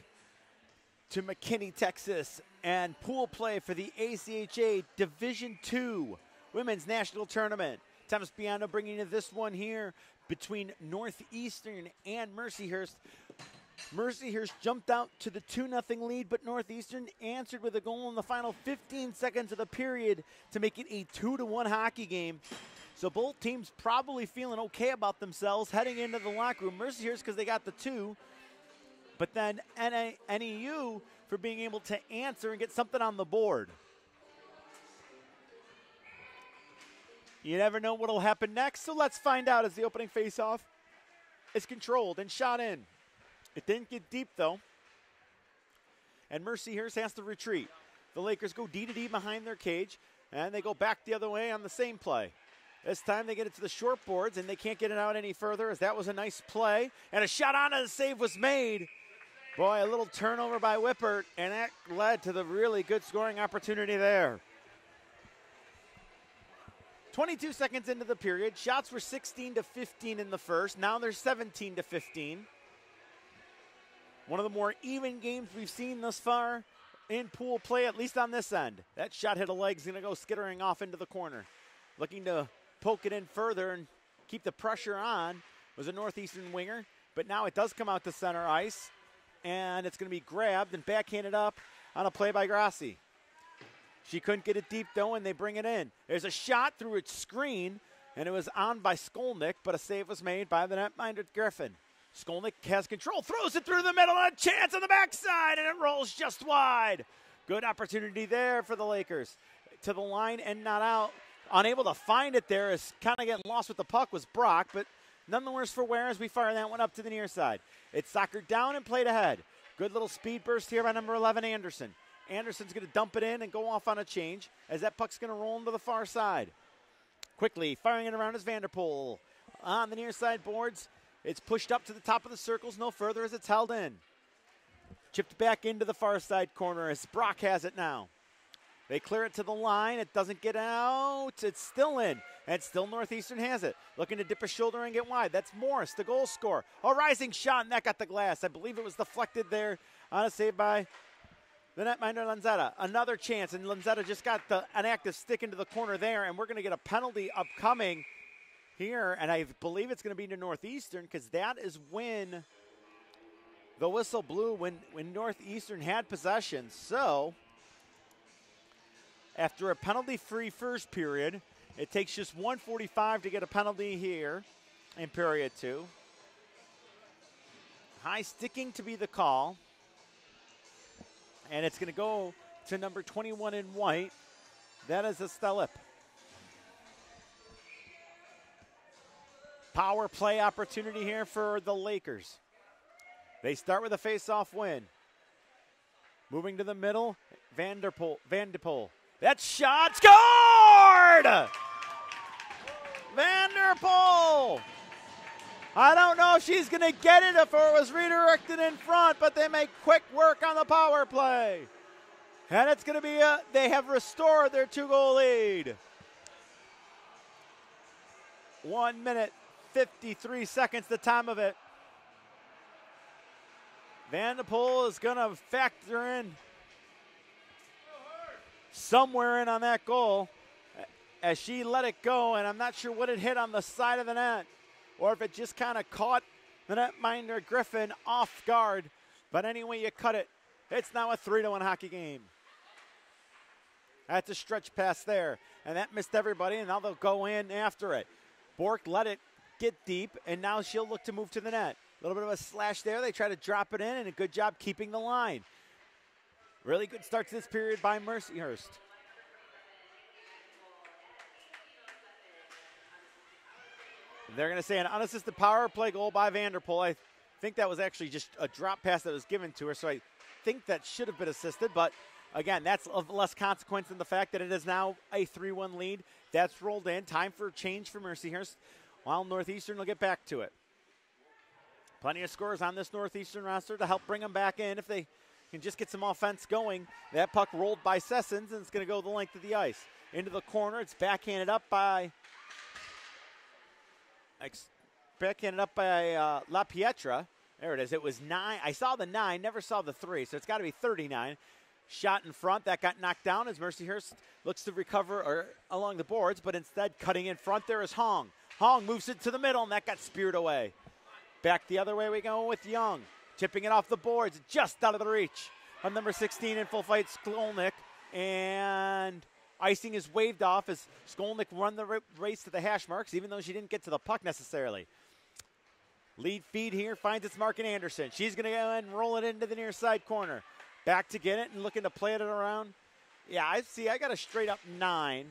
to McKinney, Texas, and pool play for the ACHA Division II Women's National Tournament. Thomas Piano bringing you this one here between Northeastern and Mercyhurst. Mercyhurst jumped out to the 2-0 lead, but Northeastern answered with a goal in the final 15 seconds of the period to make it a 2-1 hockey game. So both teams probably feeling okay about themselves heading into the locker room. Mercyhurst because they got the 2, but then NEU for being able to answer and get something on the board. You never know what will happen next, so let's find out as the opening faceoff is controlled and shot in. It didn't get deep, though, and Mercyhurst has to retreat. The Lakers go D-to-D behind their cage, and they go back the other way on the same play. This time they get it to the short boards, and they can't get it out any further as that was a nice play, and a shot on and the save was made. Boy, a little turnover by Whippert, and that led to the really good scoring opportunity there. 22 seconds into the period, shots were 16-15 in the first. Now they're 17-15. One of the more even games we've seen thus far in pool play, at least on this end. That shot hit a leg, is going to go skittering off into the corner. Looking to poke it in further and keep the pressure on was a Northeastern winger, but now it does come out to center ice, and it's going to be grabbed and backhanded up on a play by Grassi. She couldn't get it deep, though, and they bring it in. There's a shot through its screen, and it was on by Skolnick, but a save was made by the netminder Griffin. Skolnick has control, throws it through the middle, and a chance on the backside, and it rolls just wide. Good opportunity there for the Lakers. To the line and not out. Unable to find it there, as kind of getting lost with the puck was Brock, but none the worse for wear as we fire that one up to the near side. It's soccered down and played ahead. Good little speed burst here by number 11, Anderson. Anderson's going to dump it in and go off on a change as that puck's going to roll into the far side. Quickly firing it around is Vanderpool. On the near side boards, it's pushed up to the top of the circles, no further as it's held in. Chipped back into the far side corner as Brock has it now. They clear it to the line. It doesn't get out. It's still in. And still Northeastern has it. Looking to dip a shoulder and get wide. That's Morris, the goal scorer. A rising shot, and that got the glass. I believe it was deflected there on a save by the netminder Lanzetta. Another chance, and Lanzetta just got an active stick into the corner there, and we're going to get a penalty upcoming here, and I believe it's going to be to Northeastern because that is when the whistle blew when Northeastern had possession. So after a penalty-free first period, it takes just 1:45 to get a penalty here in period 2. High sticking to be the call. And it's going to go to number 21 in white. That is a Stelip. Power play opportunity here for the Lakers. They start with a face-off win. Moving to the middle, Vanderpool. That shot scored! Vanderpool! I don't know if she's going to get it if it was redirected in front, but they make quick work on the power play. And it's going to be they have restored their 2-goal lead. 1 minute, 53 seconds, the time of it. Vanderpool is going to factor in somewhere in on that goal as she let it go, and I'm not sure what it hit on the side of the net or if it just kind of caught the netminder Griffin off guard. But anyway you cut it, it's now a 3-1 hockey game. That's a stretch pass there, and that missed everybody, and now they'll go in after it. Bork let it get deep, and now she'll look to move to the net. A little bit of a slash there. They try to drop it in, and a good job keeping the line. Really good start to this period by Mercyhurst. They're going to say an unassisted power play goal by Vanderpool. I think that was actually just a drop pass that was given to her, so I think that should have been assisted. But, again, that's of less consequence than the fact that it is now a 3-1 lead. That's rolled in. Time for a change for Mercyhurst, while Northeastern will get back to it. Plenty of scorers on this Northeastern roster to help bring them back in if they can just get some offense going. That puck rolled by Sessons, and it's going to go the length of the ice. Into the corner. It's backhanded up by La Pietra. There it is. It was 9. I saw the 9, never saw the 3, so it's got to be 39. Shot in front. That got knocked down as Mercyhurst looks to recover along the boards, but instead cutting in front there is Hong. Hong moves it to the middle, and that got speared away. Back the other way we go with Young. Chipping it off the boards, just out of the reach of number 16 in full fight, Skolnick. And icing is waved off as Skolnick run the race to the hash marks, even though she didn't get to the puck necessarily. Lead feed here finds its mark in Anderson. She's going to go ahead and roll it into the near side corner. Back to get it and looking to play it around. Yeah, I see. I got a straight up 9.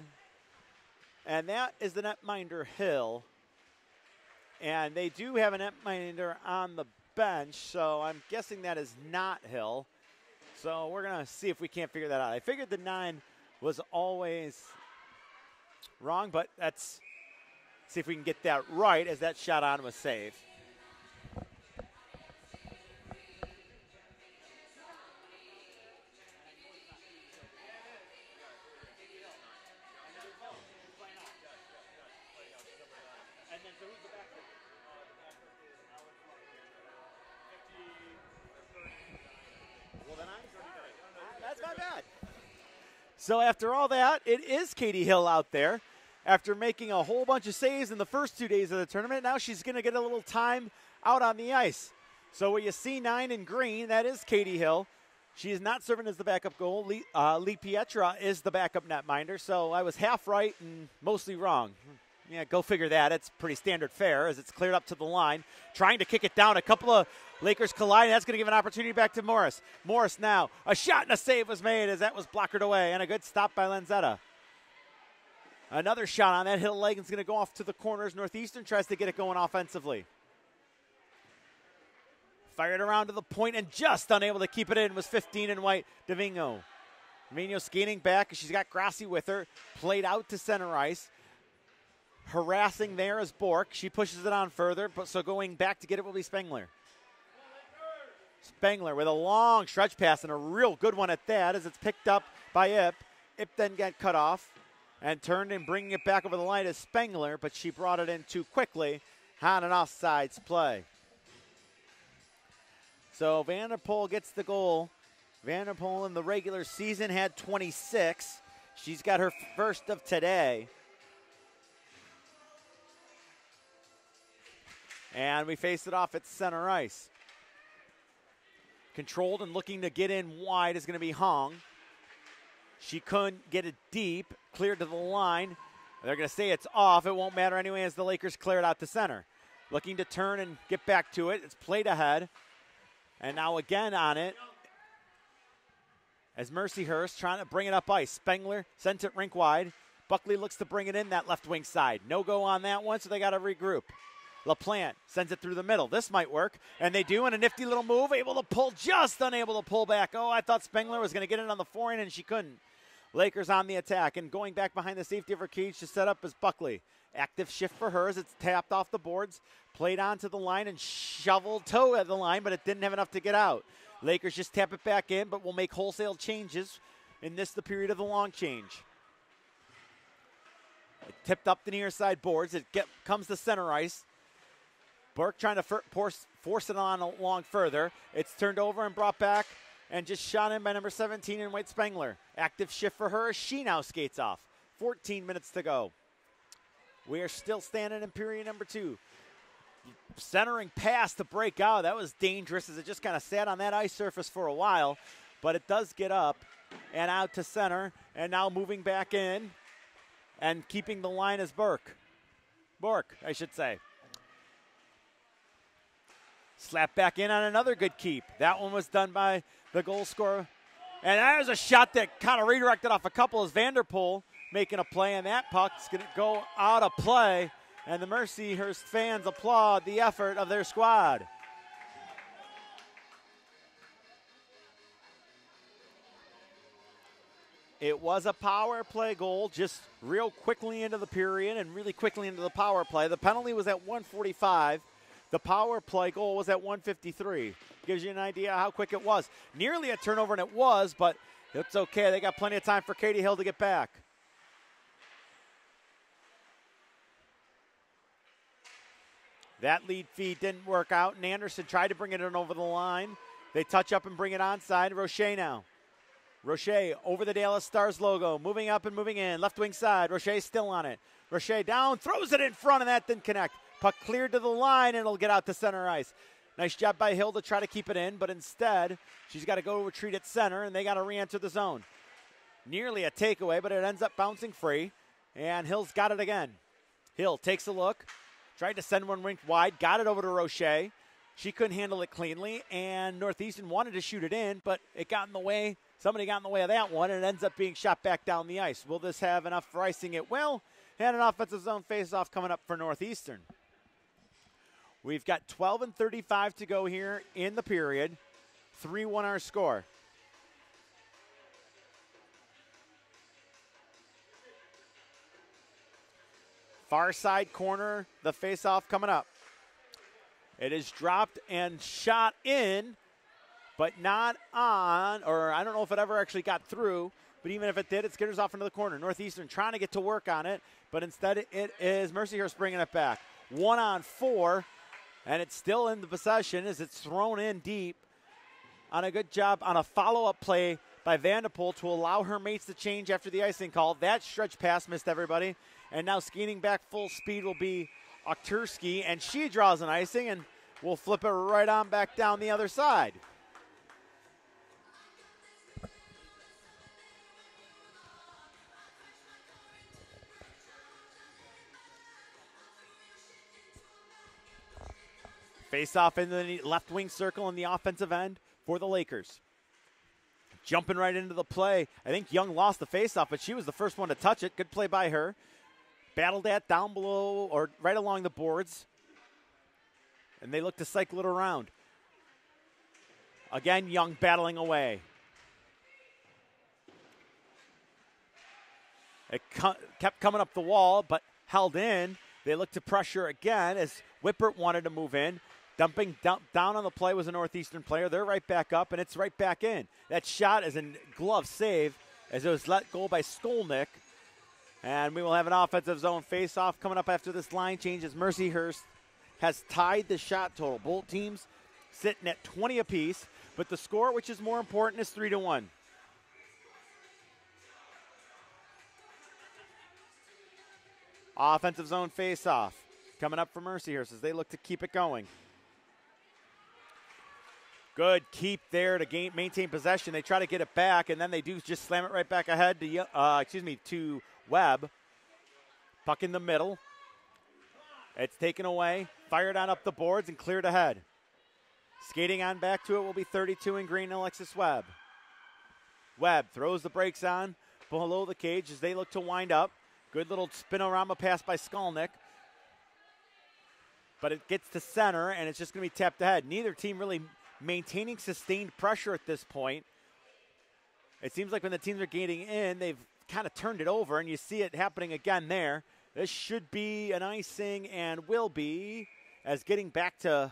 And that is the netminder Hill. And they do have a netminder on the bench, so I'm guessing that is not Hill. So we're going to see if we can't figure that out. I figured the 9 was always wrong, but let's see if we can get that right as that shot on was saved. That's not bad. So after all that, it is Katie Hill out there. After making a whole bunch of saves in the first 2 days of the tournament, now she's going to get a little time out on the ice. So what you see 9 in green, that is Katie Hill. She is not serving as the backup goal. Lee Pietra is the backup netminder. So I was half right and mostly wrong. Yeah, go figure that. It's pretty standard fare as it's cleared up to the line. Trying to kick it down. A couple of Lakers collide. That's going to give an opportunity back to Morris. Morris now. A shot and a save was made as that was blockered away. And a good stop by Lanzetta. Another shot on that. Hill leg is going to go off to the corners. Northeastern tries to get it going offensively. Fired around to the point and just unable to keep it in was 15 in white. Davino. Davino skating back. She's got Grassi with her. Played out to center ice. Harassing there is Bork. She pushes it on further, but so going back to get it will be Spengler. Spengler with a long stretch pass and a real good one at that as it's picked up by Ip. Ip then got cut off and turned and bringing it back over the line is Spengler, but she brought it in too quickly on an offsides play. So Vanderpool gets the goal. Vanderpool in the regular season had 26. She's got her first of today. And we face it off at center ice. Controlled and looking to get in wide is going to be Hong. She couldn't get it deep. Cleared to the line. They're going to say it's off. It won't matter anyway as the Lakers clear it out to center. Looking to turn and get back to it. It's played ahead. And now again on it. As Mercyhurst trying to bring it up ice. Spengler sends it rink wide. Buckley looks to bring it in that left wing side. No go on that one, so they got to regroup. LaPlante sends it through the middle. This might work, and they do in a nifty little move. Able to pull, just unable to pull back. Oh, I thought Spengler was going to get it on the forehand, and she couldn't. Lakers on the attack, and going back behind the safety of her cage to set up is Buckley. Active shift for hers. It's tapped off the boards, played onto the line, and shoveled toe at the line, but it didn't have enough to get out. Lakers just tap it back in, but will make wholesale changes in this, the period of the long change. It tipped up the near side boards. It comes to center ice. Burke trying to force it on along further. It's turned over and brought back and just shot in by number 17 in white Spengler. Active shift for her as she now skates off. 14 minutes to go. We are still standing in period number 2. Centering pass to break out. That was dangerous as it just kind of sat on that ice surface for a while. But it does get up and out to center. And now moving back in and keeping the line is Bork, I should say. Slap back in on another good keep. That one was done by the goal scorer. And that was a shot that kind of redirected off a couple as Vanderpool making a play, and that puck's going to go out of play. And the Mercyhurst fans applaud the effort of their squad. It was a power play goal, just real quickly into the period and really quickly into the power play. The penalty was at 1:45. The power play goal was at 1:53. Gives you an idea how quick it was. Nearly a turnover, and it was, but it's okay. They got plenty of time for Katie Hill to get back. That lead feed didn't work out, and Anderson tried to bring it in over the line. They touch up and bring it onside. Roche now. Roche over the Dallas Stars logo, moving up and moving in. Left wing side, Roche still on it. Roche down, throws it in front, and that didn't connect. Puck cleared to the line, and it'll get out to center ice. Nice job by Hill to try to keep it in, but instead, she's got to go retreat at center, and they got to re-enter the zone. Nearly a takeaway, but it ends up bouncing free, and Hill's got it again. Hill takes a look, tried to send one rink wide, got it over to Roche. She couldn't handle it cleanly, and Northeastern wanted to shoot it in, but it got in the way. Somebody got in the way of that one, and it ends up being shot back down the ice. Will this have enough for icing it? Well, and an offensive zone face-off coming up for Northeastern. We've got 12 and 35 to go here in the period. 3-1 our score. Far side corner, the face-off coming up. It is dropped and shot in, but not on, or I don't know if it ever actually got through, but even if it did, it skitters off into the corner. Northeastern trying to get to work on it, but instead it is Mercyhurst bringing it back. 1-on-4, and it's still in the possession as it's thrown in deep on a good job on a follow-up play by Vanderpool to allow her mates to change after the icing call. That stretch pass missed everybody, and now skating back full speed will be Okturski, and she draws an icing, and we'll flip it right on back down the other side. Face-off in the left wing circle in the offensive end for the Lakers. Jumping right into the play. I think Young lost the face-off, but she was the first one to touch it. Good play by her. Battled that down below or right along the boards. And they look to cycle it around. Again, Young battling away. It kept coming up the wall, but held in. They look to pressure again as Whippert wanted to move in. Dumping down on the play was a Northeastern player. They're right back up, and it's right back in. That shot is a glove save as it was let go by Skolnick. And we will have an offensive zone face-off coming up after this line change as Mercyhurst has tied the shot total. Both teams sitting at 20 apiece, but the score, which is more important, is 3-1. Offensive zone face-off coming up for Mercyhurst as they look to keep it going. Good keep there to maintain possession. They try to get it back, and then they do just slam it right back ahead to Webb. Puck in the middle. It's taken away, fired on up the boards, and cleared ahead. Skating on back to it will be 32 in green, Alexis Webb. Webb throws the brakes on below the cage as they look to wind up. Good little spinorama pass by Skolnick. But it gets to center, and it's just going to be tapped ahead. Neither team really maintaining sustained pressure at this point. It seems like when the teams are gaining in, they've kind of turned it over, and you see it happening again there. This should be an icing and will be, as getting back to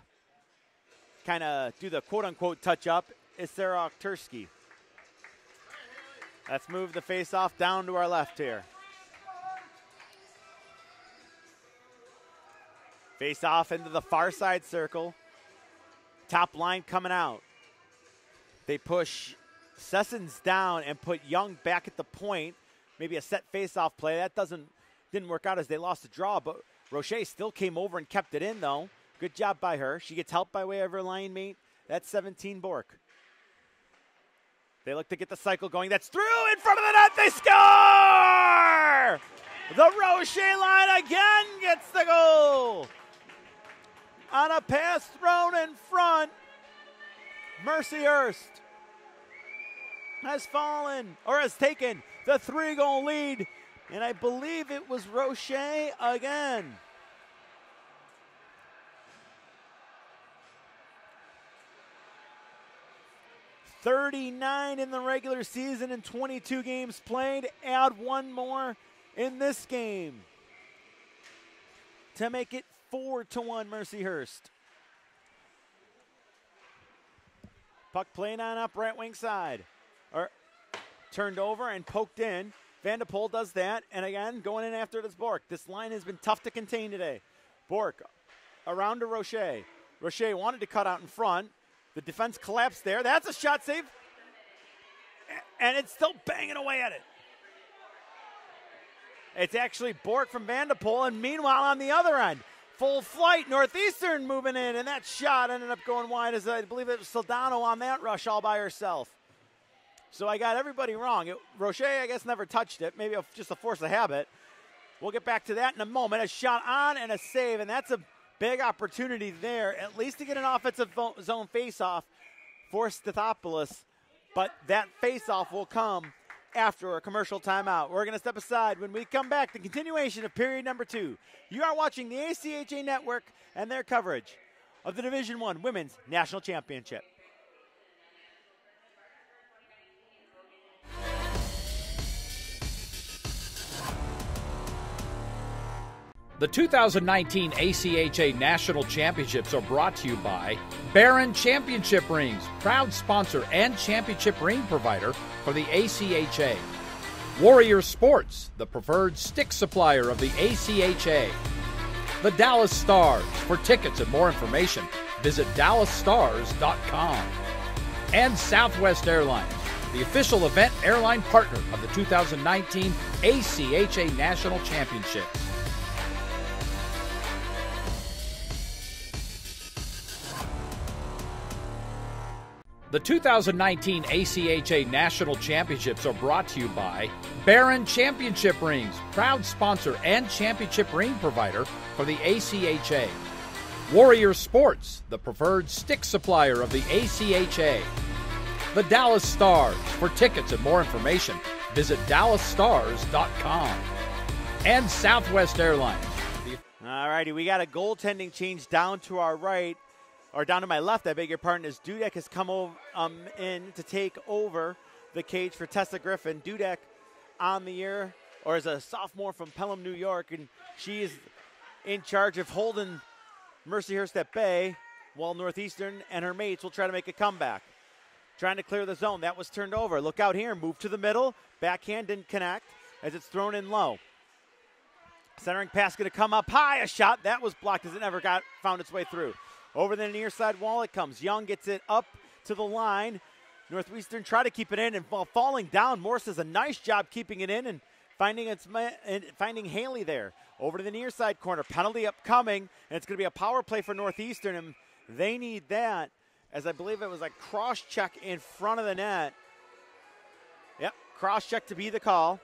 kind of do the quote-unquote touch-up is Sarah Okturski. Let's move the face-off down to our left here. Face-off into the far side circle. Top line coming out. They push Sessons down and put Young back at the point. Maybe a set face-off play. That didn't work out as they lost the draw, but Roche still came over and kept it in, though. Good job by her. She gets help by way of her line mate. That's 17 Bork. They look to get the cycle going. That's through in front of the net. They score! The Roche line again gets the goal. On a pass thrown in front, Mercyhurst has fallen, or has taken the 3-goal lead, and I believe it was Roche again. $39 in the regular season and 22 games played. Add one more in this game to make it 4-1 Mercyhurst. Puck playing on up right wing side. Turned over and poked in. Vanderpool does that, and again, going in after it is Bork. This line has been tough to contain today. Bork around to Roche. Roche wanted to cut out in front. The defense collapsed there. That's a shot save. And it's still banging away at it. It's actually Bork from Vanderpool, and meanwhile on the other end, full flight, Northeastern moving in, and that shot ended up going wide as I believe it was Soldano on that rush all by herself. So I got everybody wrong. Roche, I guess, never touched it. Maybe just a force of habit. We'll get back to that in a moment. A shot on and a save, and that's a big opportunity there, at least to get an offensive zone faceoff for Stathopoulos. But that faceoff will come after a commercial timeout. We're going to step aside. When we come back, the continuation of period number 2. You are watching the ACHA Network and their coverage of the Division I Women's National Championship. The 2019 ACHA National Championships are brought to you by Barron Championship Rings, proud sponsor and championship ring provider for the ACHA. Warrior Sports, the preferred stick supplier of the ACHA. The Dallas Stars. For tickets and more information, visit dallasstars.com. And Southwest Airlines, the official event airline partner of the 2019 ACHA National Championships. The 2019 ACHA National Championships are brought to you by Barron Championship Rings, proud sponsor and championship ring provider for the ACHA. Warrior Sports, the preferred stick supplier of the ACHA. The Dallas Stars. For tickets and more information, visit dallasstars.com. And Southwest Airlines. All righty, we got a goaltending change down to our right. Or down to my left, I beg your pardon, as Dudek has come over, in to take over the cage for Tessa Griffin. Dudek on the year, or as a sophomore from Pelham, New York, and she is in charge of holding Mercyhurst at bay while Northeastern and her mates will try to make a comeback. Trying to clear the zone. That was turned over. Look out here. Move to the middle. Backhand didn't connect as it's thrown in low. Centering pass going to come up high. A shot. That was blocked as it never found its way through. Over the near side wall it comes. Young gets it up to the line. Northeastern try to keep it in, and while falling down, Morse does a nice job keeping it in and finding Haley there. Over to the near side corner. Penalty upcoming, and it's going to be a power play for Northeastern, and they need that, as I believe it was a cross check in front of the net. Yep, cross check to be the call.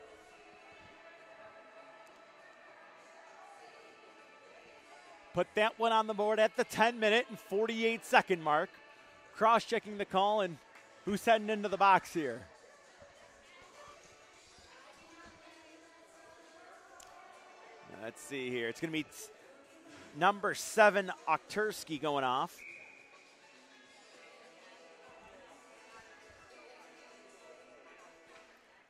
Put that one on the board at the 10-minute and 48-second mark. Cross-checking the call, and who's heading into the box here? Let's see here. It's going to be number 7, Okturski, going off.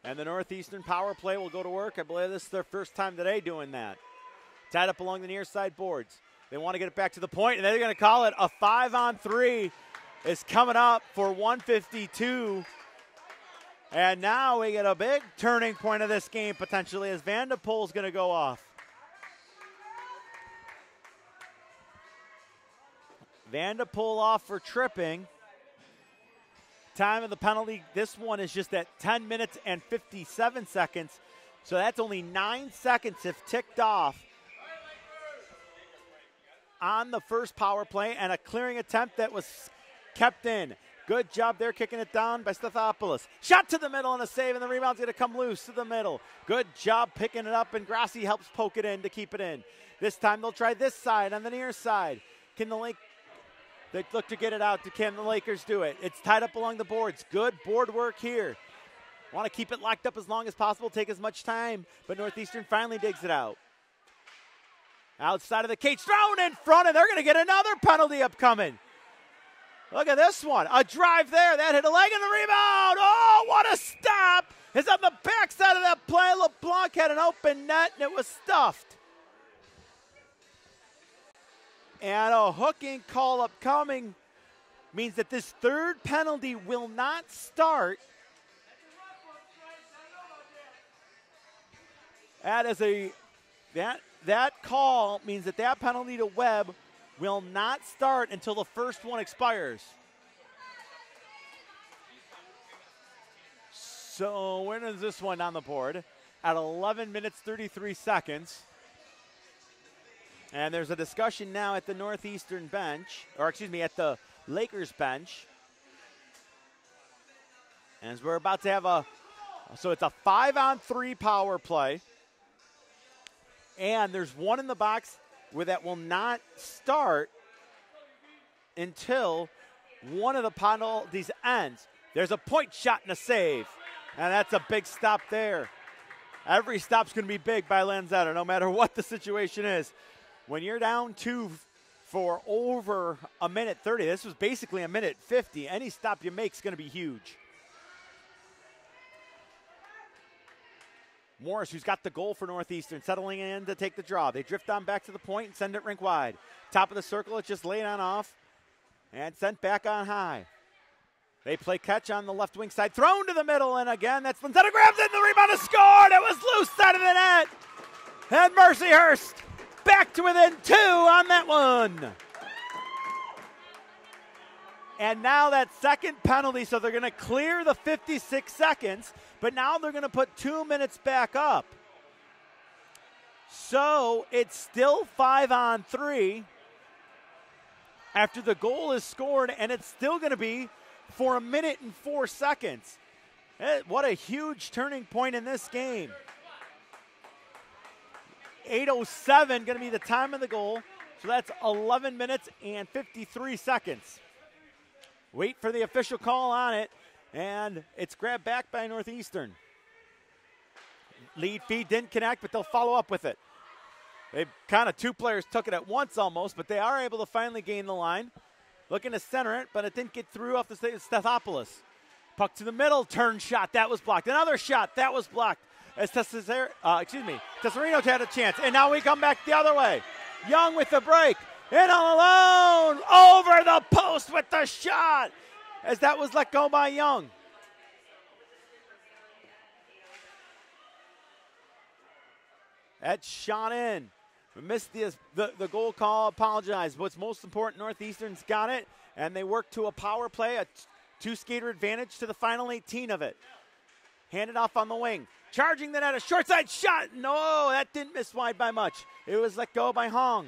And the Northeastern power play will go to work. I believe this is their first time today doing that. Tied up along the near side boards. They want to get it back to the point, and they're going to call it a 5-on-3 is coming up for 152. And now we get a big turning point of this game potentially as Vanderpool's going to go off. Vanderpool off for tripping. Time of the penalty, this one is just at 10 minutes and 57 seconds. So that's only 9 seconds if ticked off on the first power play, and a clearing attempt that was kept in. Good job there kicking it down by Stathopoulos. Shot to the middle and a save, and the rebound's going to come loose to the middle. Good job picking it up, and Grassi helps poke it in to keep it in. This time they'll try this side on the near side. They look to get it out. Can the Lakers do it? It's tied up along the boards. Good board work here. Want to keep it locked up as long as possible, take as much time, but Northeastern finally digs it out. Outside of the cage, thrown in front, and they're going to get another penalty upcoming. Look at this one. A drive there. That hit a leg, and the rebound. Oh, what a stop. It's on the backside of that play. LeBlanc had an open net, and it was stuffed. And a hooking call upcoming means that this third penalty will not start. That call means that penalty to Webb will not start until the first one expires. So when is this one on the board? At 11 minutes, 33 seconds. And there's a discussion now at the Northeastern bench, or excuse me, at the Lakers bench. As we're about to have so it's a 5-on-3 power play. And there's one in the box where that will not start until one of the penalties ends. There's a point shot and a save. And that's a big stop there. Every stop's going to be big by Lanzetta, no matter what the situation is. When you're down 2 for over a minute 30, this was basically a minute 50. Any stop you make is going to be huge. Morris, who's got the goal for Northeastern, settling in to take the draw. They drift on back to the point and send it rink wide. Top of the circle, it's just laid on off and sent back on high. They play catch on the left wing side, thrown to the middle, and again, that's Lanzetta grabs it, and the rebound is scored. It was loose side of the net. And Mercyhurst back to within 2 on that one. And now that second penalty, so they're going to clear the 56 seconds, but now they're going to put 2 minutes back up. So it's still 5-on-3 after the goal is scored, and it's still going to be for 1 minute and 4 seconds. What a huge turning point in this game. 8:07 going to be the time of the goal. So that's 11 minutes and 53 seconds. Wait for the official call on it, and it's grabbed back by Northeastern. Lead feed didn't connect, but they'll follow up with it. They kind of 2 players took it at once almost, but they are able to finally gain the line. Looking to center it, but it didn't get through off the Stethopoulos. Puck to the middle, turn shot, that was blocked. Another shot, that was blocked. As Tesserino had a chance, and now we come back the other way. Young with the break, in all alone, over the post with the shot, as that was let go by Young. That shot in. We missed the goal call, apologize. What's most important, Northeastern's got it, and they work to a power play, a 2-skater advantage to the final 18 of it. Handed off on the wing. Charging the net, a short side shot. No, that didn't miss wide by much. It was let go by Hong.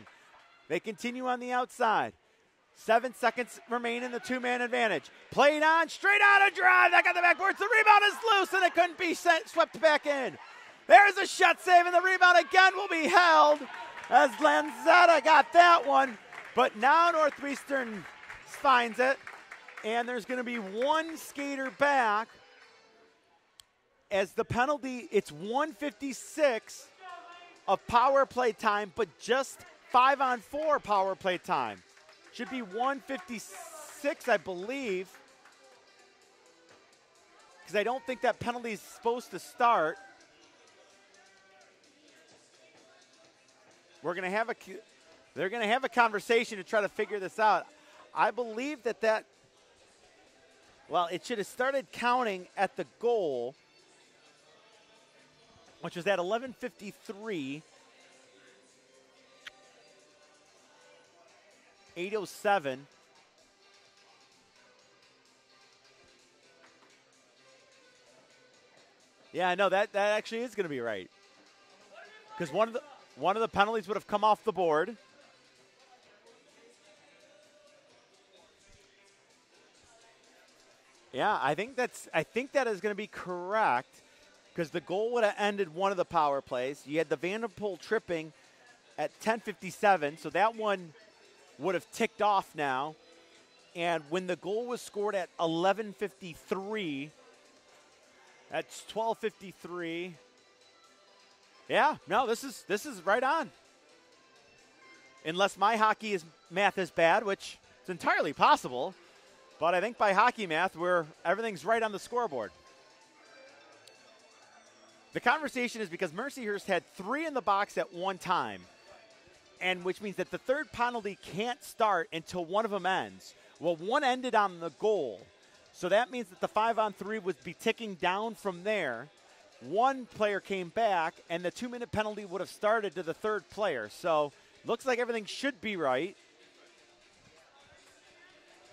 They continue on the outside. 7 seconds remain in the 2-man advantage. Played on, straight on a drive. That got the backboards. The rebound is loose, and it couldn't be swept back in. There's a shot save, and the rebound again will be held as Lanzetta got that one. But now Northeastern finds it, and there's going to be 1 skater back as the penalty. It's 1:56 of power play time, but just 5-on-4 power play time. Should be 1:56, I believe, because I don't think that penalty is supposed to start. They're going to have a conversation to try to figure this out. I believe that it should have started counting at the goal, which was at 11:53. 8:07. Yeah, no, that actually is going to be right, because one of the penalties would have come off the board. Yeah, I think that is going to be correct, because the goal would have ended one of the power plays. You had the Vanderpool tripping at 10:57, so that one would have ticked off now. And when the goal was scored at 11:53, that's 12:53. Yeah, no, this is right on. Unless my math is bad, which is entirely possible. But I think by hockey math, everything's right on the scoreboard. The conversation is because Mercyhurst had 3 in the box at one time, and which means that the third penalty can't start until one of them ends. Well, one ended on the goal, so that means that the 5-on-3 would be ticking down from there. One player came back, and the 2-minute penalty would have started to the third player. So looks like everything should be right.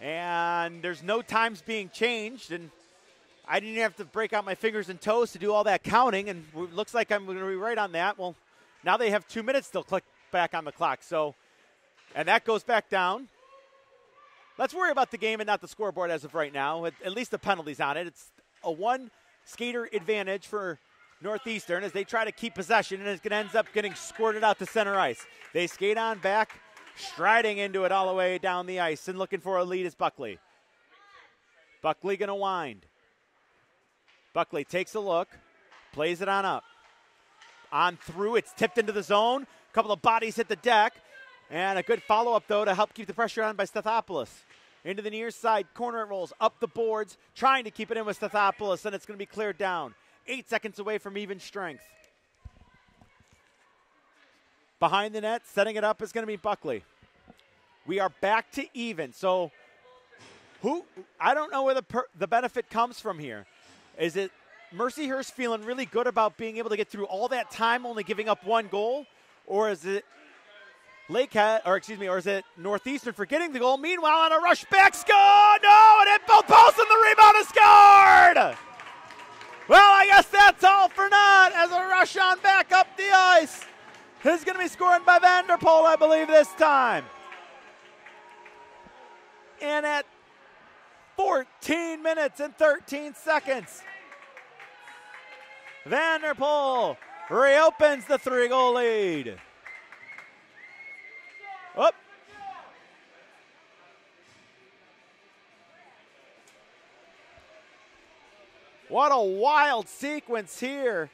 And there's no times being changed, and I didn't even have to break out my fingers and toes to do all that counting, and it looks like I'm going to be right on that. Well, now they have 2 minutes still click back on the clock. So, and that goes back down. Let's worry about the game and not the scoreboard as of right now. At least the penalties on it. It's a one-skater advantage for Northeastern as they try to keep possession, and it's going to end up getting squirted out to center ice. They skate on back, striding into it all the way down the ice, and looking for a lead is Buckley. Buckley going to wind. Buckley takes a look, plays it on up. On through, it's tipped into the zone. A couple of bodies hit the deck. And a good follow-up, though, to help keep the pressure on by Stathopoulos. Into the near side corner it rolls, up the boards, trying to keep it in with Stathopoulos, and it's going to be cleared down. 8 seconds away from even strength. Behind the net, setting it up is going to be Buckley. We are back to even. So, I don't know where the benefit comes from here. Is it Mercyhurst feeling really good about being able to get through all that time, only giving up one goal? Or is it or is it Northeastern for getting the goal? Meanwhile, on a rush back, score! No, it hit both posts and the rebound is scored! Well, I guess that's all for naught as a rush on back up the ice is going to be scored by Vanderpool, I believe, this time. And at 14 minutes and 13 seconds, Vanderpool reopens the 3-goal lead. Up. What a wild sequence here.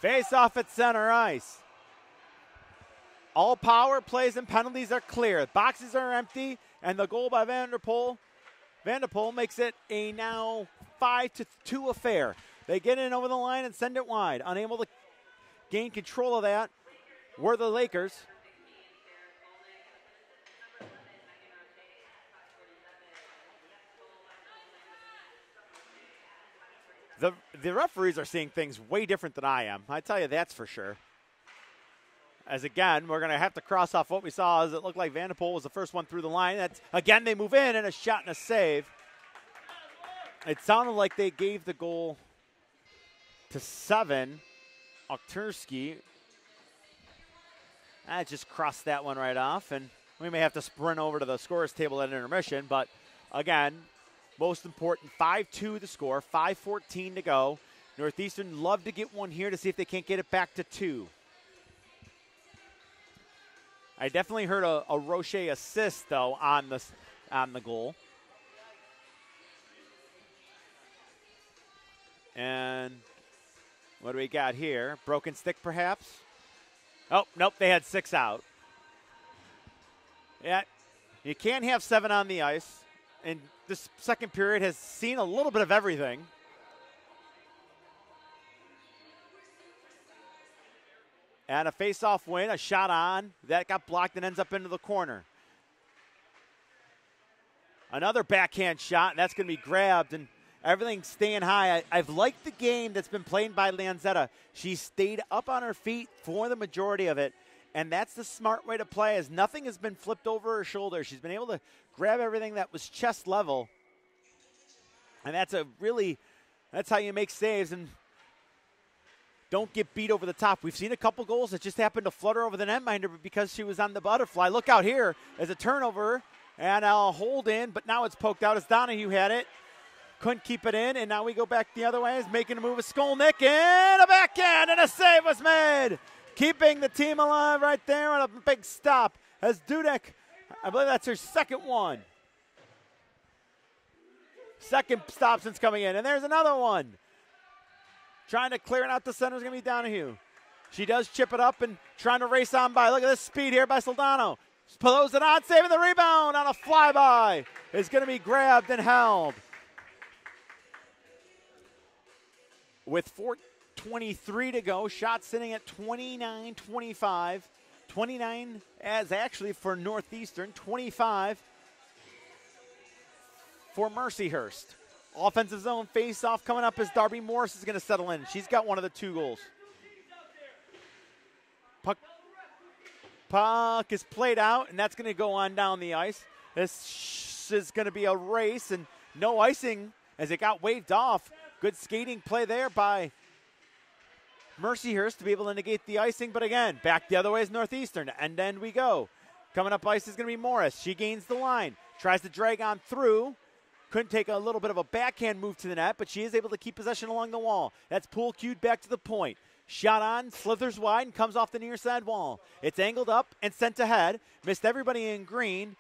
Face off at center ice. All power plays and penalties are clear. Boxes are empty, and the goal by Vanderpool makes it a now 5-2 affair. They get in over the line and send it wide. Unable to gain control of that were the Lakers. The referees are seeing things way different than I am. I tell you, that's for sure. As again, we're going to have to cross off what we saw as it looked like Vanderpool was the first one through the line. That's, again, they move in and a shot and a save. It sounded like they gave the goal to 7. Okturski. I just crossed that one right off, and we may have to sprint over to the scorer's table at intermission. But again, most important, 5-2 the score, 5:14 to go. Northeastern love to get one here to see if they can't get it back to 2. I definitely heard a Rocher assist, though, on the goal. And what do we got here? Broken stick, perhaps? Oh, nope, they had 6 out. Yeah, you can't have 7 on the ice. And this second period has seen a little bit of everything. And a face-off win, a shot on. That got blocked and ends up into the corner. Another backhand shot, and that's going to be grabbed, and everything's staying high. I've liked the game that's been played by Lanzetta. She stayed up on her feet for the majority of it, and that's the smart way to play, as nothing has been flipped over her shoulder. She's been able to grab everything that was chest level, and that's how you make saves and don't get beat over the top. We've seen a couple goals that just happened to flutter over the netminder because she was on the butterfly. Look out here as a turnover and a hold in, but now it's poked out as Donahue had it. Couldn't keep it in, and now we go back the other way as making a move with Skolnick, and a backhand, and a save was made. Keeping the team alive right there on a big stop as Dudek, I believe that's her second one. Second stop since coming in, and there's another one. Trying to clear it out the center is going to be Donahue. She does chip it up and trying to race on by. Look at this speed here by Soldano. Pulls it on, saving the rebound on a flyby. Is going to be grabbed and held. With 4:23 to go, shot sitting at 29-25. 29 as actually for Northeastern, 25 for Mercyhurst. Offensive zone face-off coming up as Darby Morris is going to settle in. She's got one of the 2 goals. Puck Puck is played out, and that's going to go on down the ice. This is going to be a race, and no icing as it got waved off. Good skating play there by Mercyhurst to be able to negate the icing, but again, back the other way is Northeastern, and then we go. Coming up ice is going to be Morris. She gains the line, tries to drag on through. Couldn't take a little bit of a backhand move to the net, but she is able to keep possession along the wall. That's pool cued back to the point. Shot on, slithers wide, and comes off the near side wall. It's angled up and sent ahead. Missed everybody in green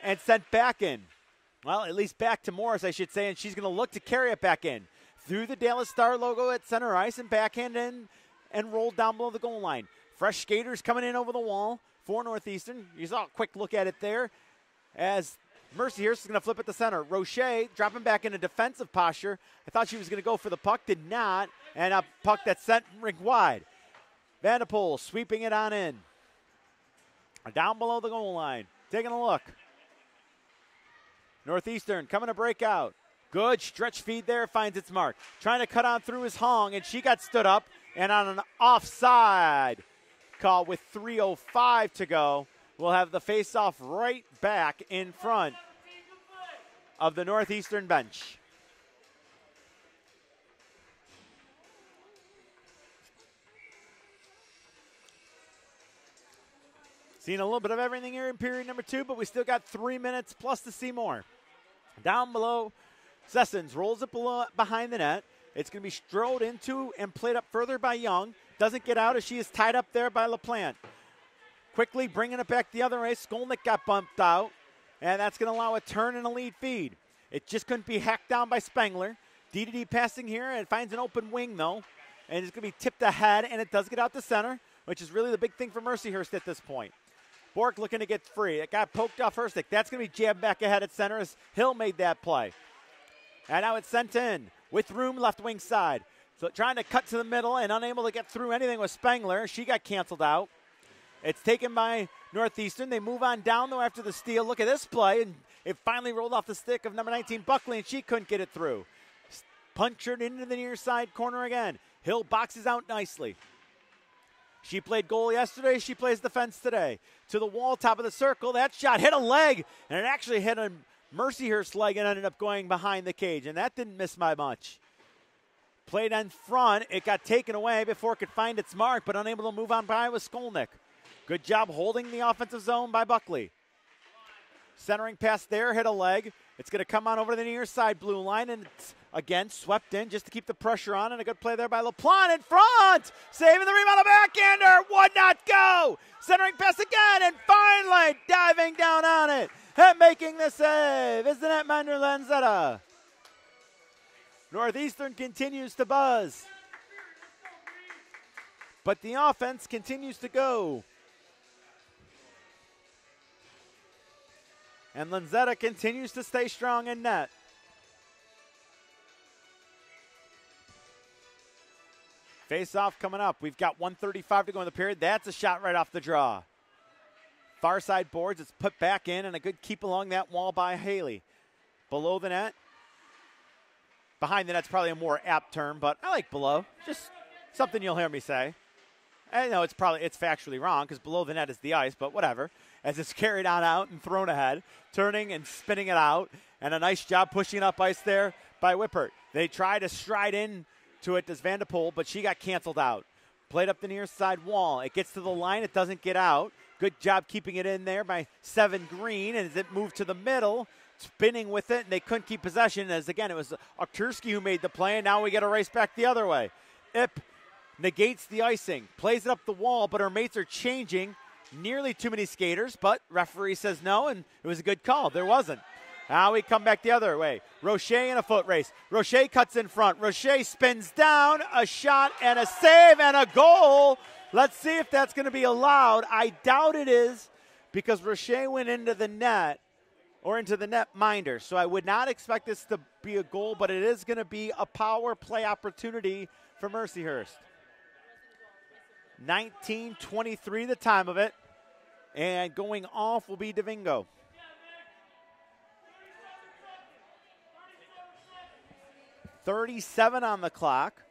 and sent back in. Well, at least back to Morris, I should say, and she's going to look to carry it back in. Through the Dallas Star logo at center ice and backhand in and rolled down below the goal line. Fresh skaters coming in over the wall for Northeastern. You saw a quick look at it there as Mercyhurst is going to flip it to center. Roche dropping back into defensive posture. I thought she was going to go for the puck, did not. And a puck that's sent rink wide. Vanderpool sweeping it on in. Down below the goal line. Taking a look. Northeastern coming to break out. Good stretch feed there, finds its mark. Trying to cut on through his Hong, and she got stood up. And on an offside call with 3:05 to go, we'll have the face-off right back in front of the Northeastern bench. Seeing a little bit of everything here in period number 2, but we still got 3 minutes plus to see more. Down below, Sessons rolls it behind the net. It's going to be strode into and played up further by Young. Doesn't get out as she is tied up there by LaPlante. Quickly bringing it back the other way. Skolnick got bumped out, and that's going to allow a turn and a lead feed. It just couldn't be hacked down by Spengler. D passing here, and finds an open wing, though. And it's going to be tipped ahead, and it does get out to center, which is really the big thing for Mercyhurst at this point. Bork looking to get free. It got poked off her stick. That's going to be jabbed back ahead at center as Hill made that play. And now it's sent in with room left wing side. So trying to cut to the middle and unable to get through anything with Spengler. She got canceled out. It's taken by Northeastern. They move on down, though, after the steal. Look at this play, and it finally rolled off the stick of number 19, Buckley, and she couldn't get it through. Punctured into the near side corner again. Hill boxes out nicely. She played goal yesterday. She plays defense today. To the wall, top of the circle. That shot hit a leg, and it actually hit a Mercyhurst leg and ended up going behind the cage, and that didn't miss by much. Played in front. It got taken away before it could find its mark, but unable to move on by with Skolnick. Good job holding the offensive zone by Buckley. Centering pass there, hit a leg. It's going to come on over to the near side blue line, and it's again swept in just to keep the pressure on, and a good play there by LaPlante in front. Saving the rebound, a backhander, would not go. Centering pass again, and finally diving down on it and making the save is the netminder Lanzetta. Northeastern continues to buzz, but the offense continues to go. And Lanzetta continues to stay strong in net. Face-off coming up. We've got 1:35 to go in the period. That's a shot right off the draw. Far side boards. It's put back in, and a good keep along that wall by Haley. Below the net. Behind the net's probably a more apt term, but I like below. Just something you'll hear me say. I know it's factually wrong because below the net is the ice, but whatever. As it's carried on out and thrown ahead, turning and spinning it out, and a nice job pushing up ice there by Whippert. They try to stride in to it as Vanderpool, but she got canceled out. Played up the near side wall. It gets to the line. It doesn't get out. Good job keeping it in there by 7 Green, and as it moved to the middle, spinning with it, and they couldn't keep possession as, again, it was Okturski who made the play, and now we get a race back the other way. Ip negates the icing, plays it up the wall, but her mates are changing. Nearly too many skaters, but referee says no, and it was a good call. There wasn't. Now we come back the other way. Roche in a foot race. Roche cuts in front. Roche spins down, a shot and a save and a goal. Let's see if that's going to be allowed. I doubt it is because Roche went into the net or into the net minder. So I would not expect this to be a goal, but it is going to be a power play opportunity for Mercyhurst. 19:23 the time of it, and going off will be DeVingo. .37 on the clock.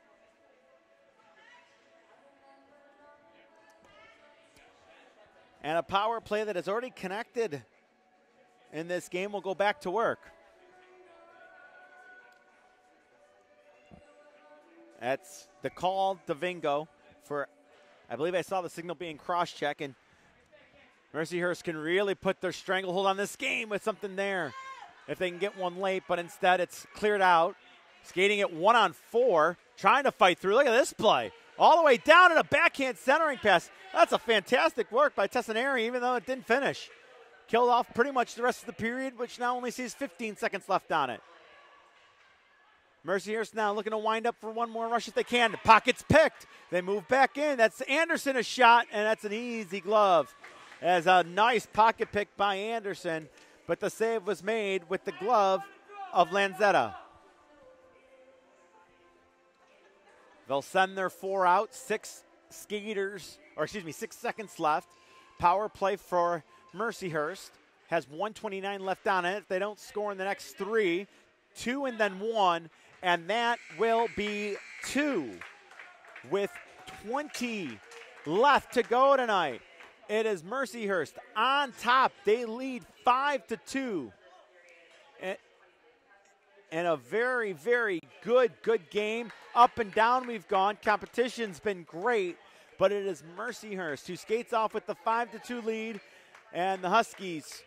And a power play that has already connected in this game will go back to work. That's the call to Vingo for, I believe I saw the signal being cross-check, and Mercyhurst can really put their stranglehold on this game with something there if they can get one late, but instead it's cleared out. Skating it 1-on-4, trying to fight through. Look at this play. All the way down and a backhand centering pass. That's a fantastic work by Tessaneri, even though it didn't finish. Killed off pretty much the rest of the period, which now only sees 15 seconds left on it. Mercyhurst now looking to wind up for one more rush if they can. The pocket's picked. They move back in. That's Anderson a shot, and that's an easy glove. As a nice pocket pick by Anderson, but the save was made with the glove of Lanzetta. They'll send their 4 out, 6 seconds left. Power play for Mercyhurst has 1:29 left on it. If they don't score in the next 3, 2 and then 1, and that will be 2 with 20 left to go tonight. It is Mercyhurst on top. They lead 5-2. And a very, very good game. Up and down we've gone. Competition's been great, but it is Mercyhurst who skates off with the 5-2 lead, and the Huskies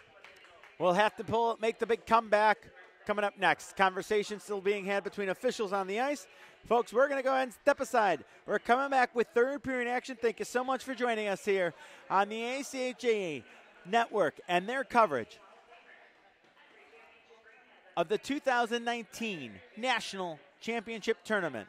will have to make the big comeback coming up next. Conversation still being had between officials on the ice. Folks, we're going to go ahead and step aside. We're coming back with third period action. Thank you so much for joining us here on the ACHA Network and their coverage of the 2019 National Championship Tournament.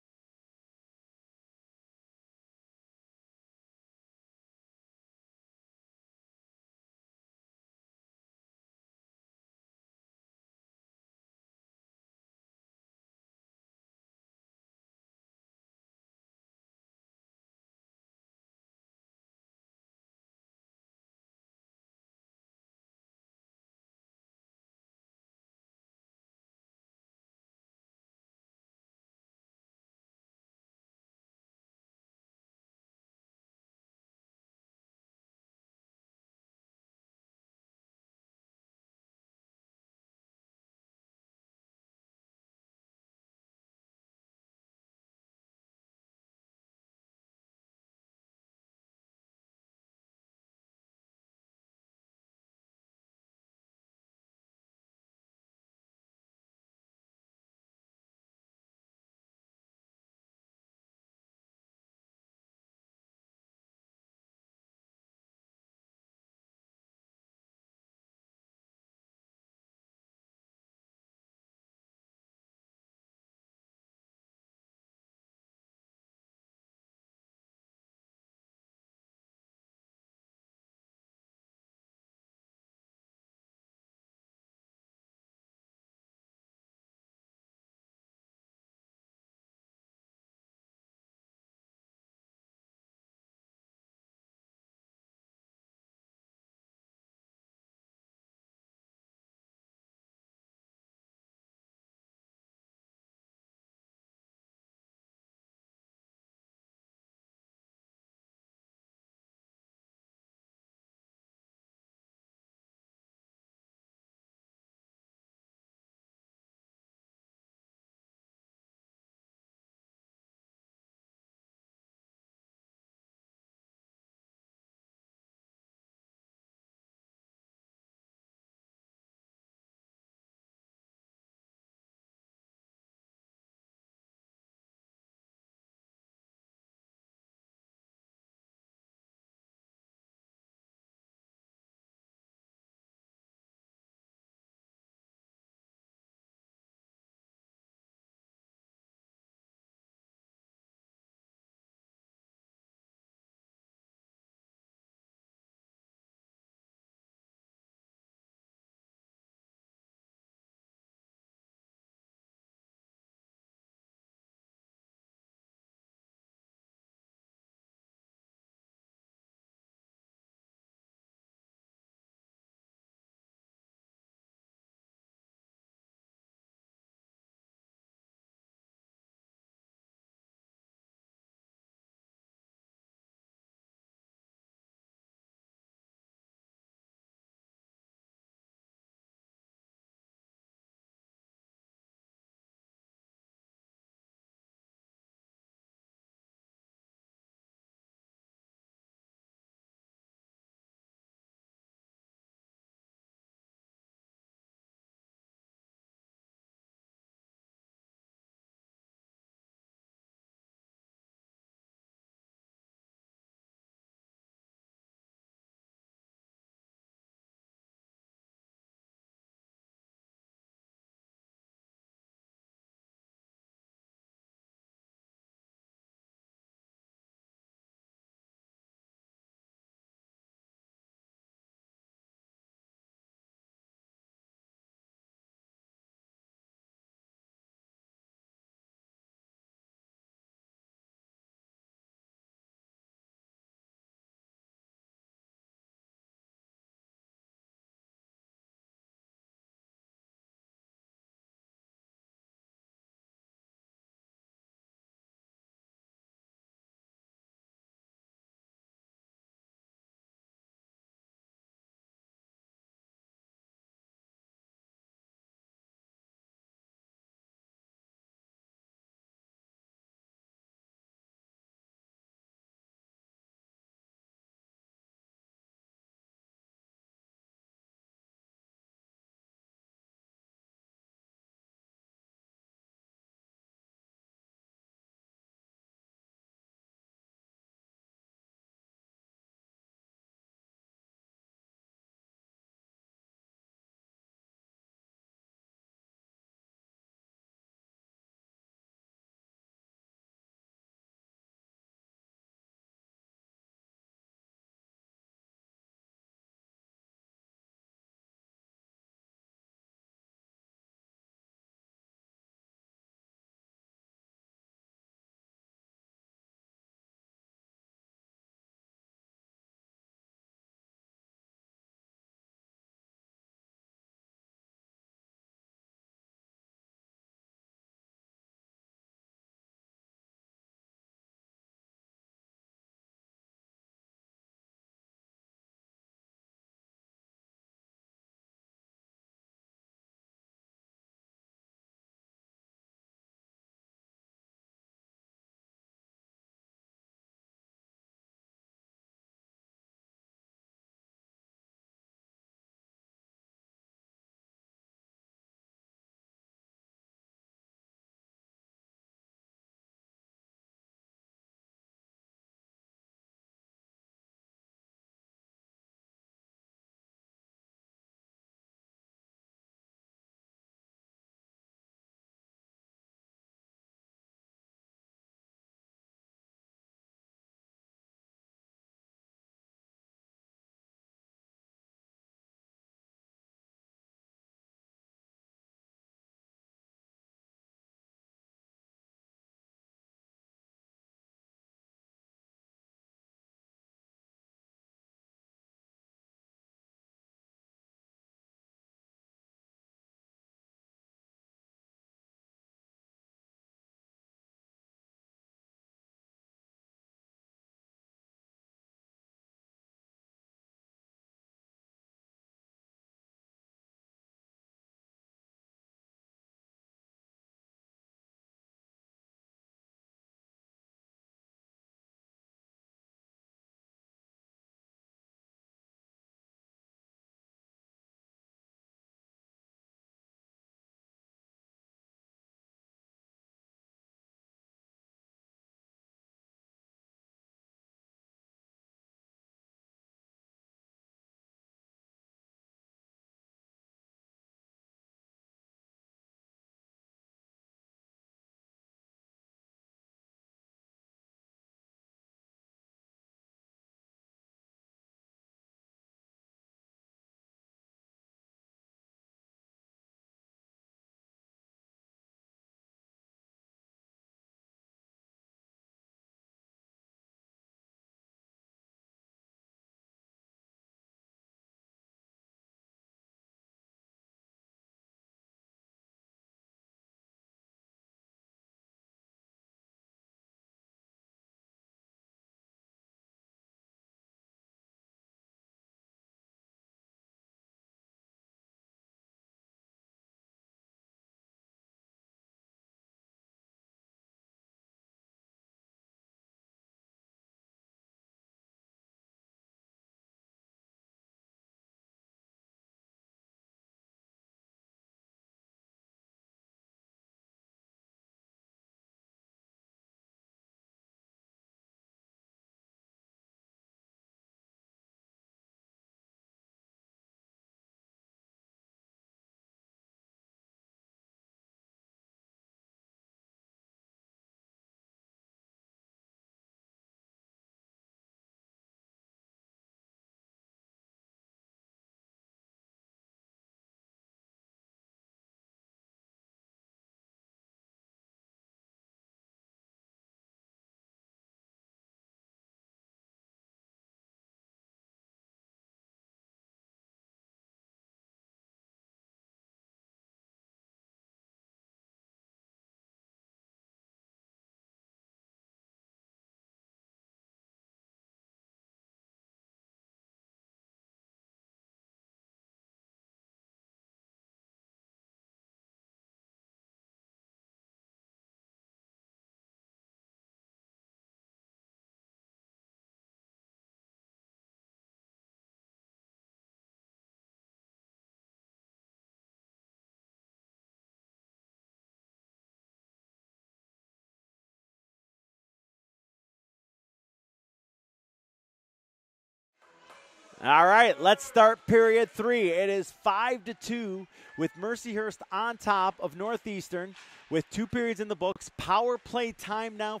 All right, let's start period 3. It is 5-2 with Mercyhurst on top of Northeastern with 2 periods in the books. Power play time now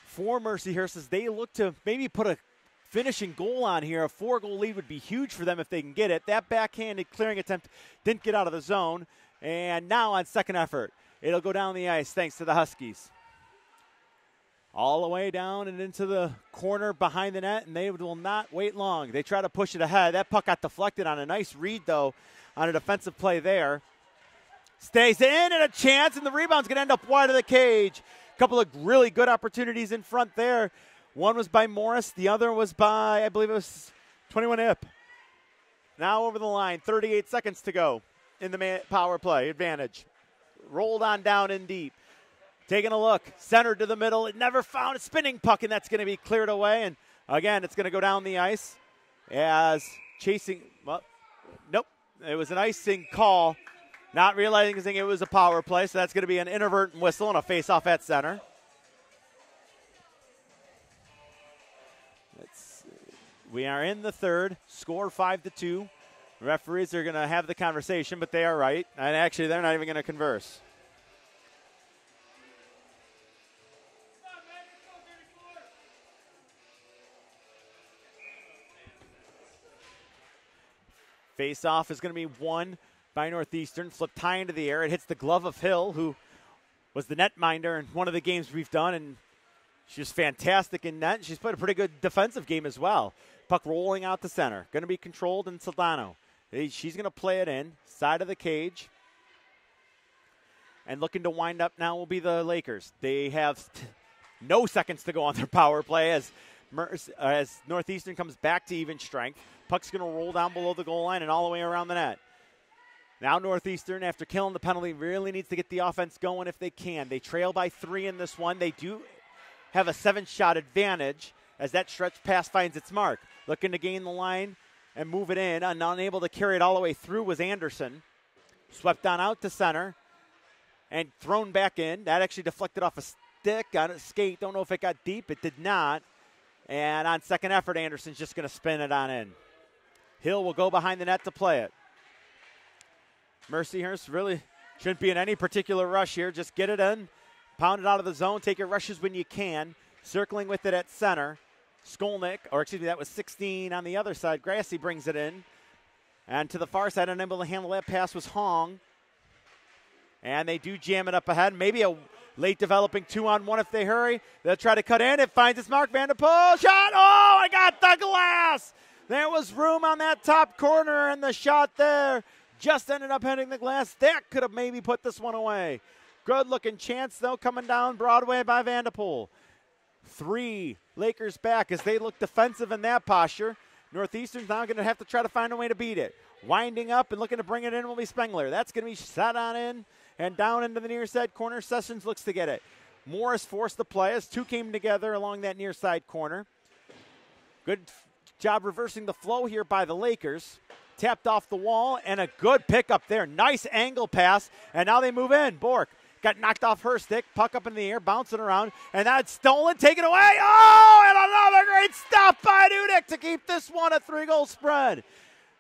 for Mercyhurst as they look to maybe put a finishing goal on here. A 4-goal lead would be huge for them if they can get it. That backhanded clearing attempt didn't get out of the zone. And now on second effort, it'll go down the ice thanks to the Huskies. All the way down and into the corner behind the net, and they will not wait long. They try to push it ahead. That puck got deflected on a nice read, though, on a defensive play there. Stays in and a chance, and the rebound's going to end up wide of the cage. A couple of really good opportunities in front there. One was by Morris. The other was by, I believe it was 21 Ip. Now over the line, 38 seconds to go in the power play advantage. Rolled on down in deep. Taking a look, centered to the middle. It never found a spinning puck, and that's going to be cleared away. And again, it's going to go down the ice as chasing. Well, nope, it was an icing call. Not realizing it was a power play, so that's going to be an inadvertent whistle and a face-off at center. We are in the third. Score 5-2. Referees are going to have the conversation, but they are right. And actually, they're not even going to converse. Face-off is going to be won by Northeastern. Flipped high into the air. It hits the glove of Hill, who was the netminder in one of the games we've done, and she's fantastic in net. She's played a pretty good defensive game as well. Puck rolling out the center. Going to be controlled in Soldano. She's going to play it in. Side of the cage. And looking to wind up now will be the Lakers. They have no seconds to go on their power play as Northeastern comes back to even strength. Puck's going to roll down below the goal line and all the way around the net. Now Northeastern, after killing the penalty, really needs to get the offense going if they can. They trail by 3 in this one. They do have a 7-shot advantage as that stretch pass finds its mark. Looking to gain the line and move it in. Unable to carry it all the way through was Anderson. Swept on out to center and thrown back in. That actually deflected off a stick on a skate. Don't know if it got deep. It did not. And on second effort, Anderson's just going to spin it on in. Hill will go behind the net to play it. Mercyhurst really shouldn't be in any particular rush here. Just get it in, pound it out of the zone, take your rushes when you can. Circling with it at center. Skolnick, or excuse me, that was 16 on the other side. Grassy brings it in. And to the far side, unable to handle that pass was Hong. And they do jam it up ahead. Maybe a late developing 2-on-1 if they hurry. They'll try to cut in. It finds its mark. Van der Poel, shot. Oh, I got the glass. There was room on that top corner, and the shot there just ended up hitting the glass. That could have maybe put this one away. Good-looking chance, though, coming down Broadway by Van der Poel. 3 Lakers back as they look defensive in that posture. Northeastern's now going to have to try to find a way to beat it. Winding up and looking to bring it in will be Spengler. That's going to be shot on in and down into the near side corner. Sessions looks to get it. Morris forced the play as 2 came together along that near side corner. Good job reversing the flow here by the Lakers. Tapped off the wall and a good pickup there. Nice angle pass, and now they move in. Bork got knocked off her stick. Puck up in the air, bouncing around, and that's stolen, taken away. Oh, and another great stop by Dudek to keep this one a 3-goal spread.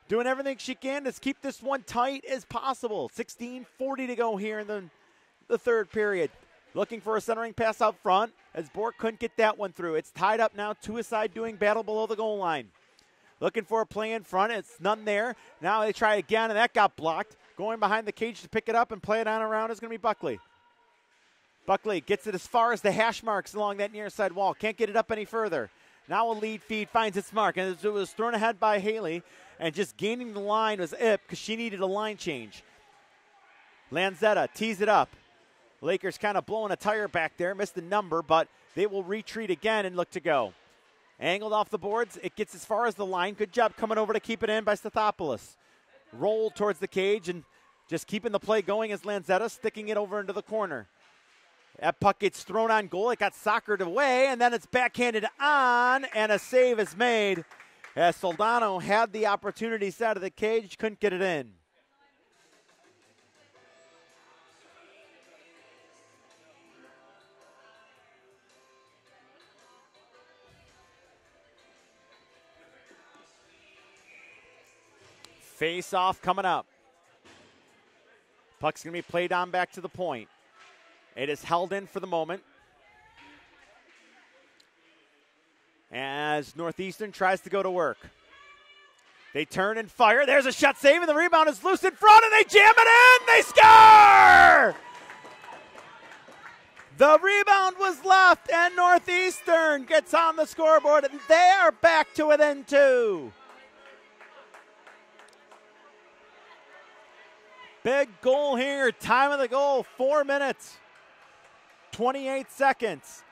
Doing everything she can to keep this one tight as possible. 16:40 to go here in the third period. Looking for a centering pass out front as Bork couldn't get that one through. It's tied up now, 2 aside doing battle below the goal line. Looking for a play in front. It's none there. Now they try again, and that got blocked. Going behind the cage to pick it up and play it on around is going to be Buckley. Buckley gets it as far as the hash marks along that near side wall. Can't get it up any further. Now a lead feed finds its mark, and it was thrown ahead by Haley, and just gaining the line was Ip because she needed a line change. Lanzetta tees it up. Lakers kind of blowing a tire back there. Missed the number, but they will retreat again and look to go. Angled off the boards. It gets as far as the line. Good job coming over to keep it in by Stathopoulos. Rolled towards the cage and just keeping the play going as Lanzetta sticking it over into the corner. That puck gets thrown on goal. It got soccered away, and then it's backhanded on, and a save is made as Soldano had the opportunity side of the cage, couldn't get it in. Face-off coming up. Puck's going to be played on back to the point. It is held in for the moment. As Northeastern tries to go to work. They turn and fire. There's a shot save, and the rebound is loose in front, and they jam it in. They score! The rebound was left, and Northeastern gets on the scoreboard, and they are back to within 2. Big goal here. Time of the goal, 4 minutes, 28 seconds.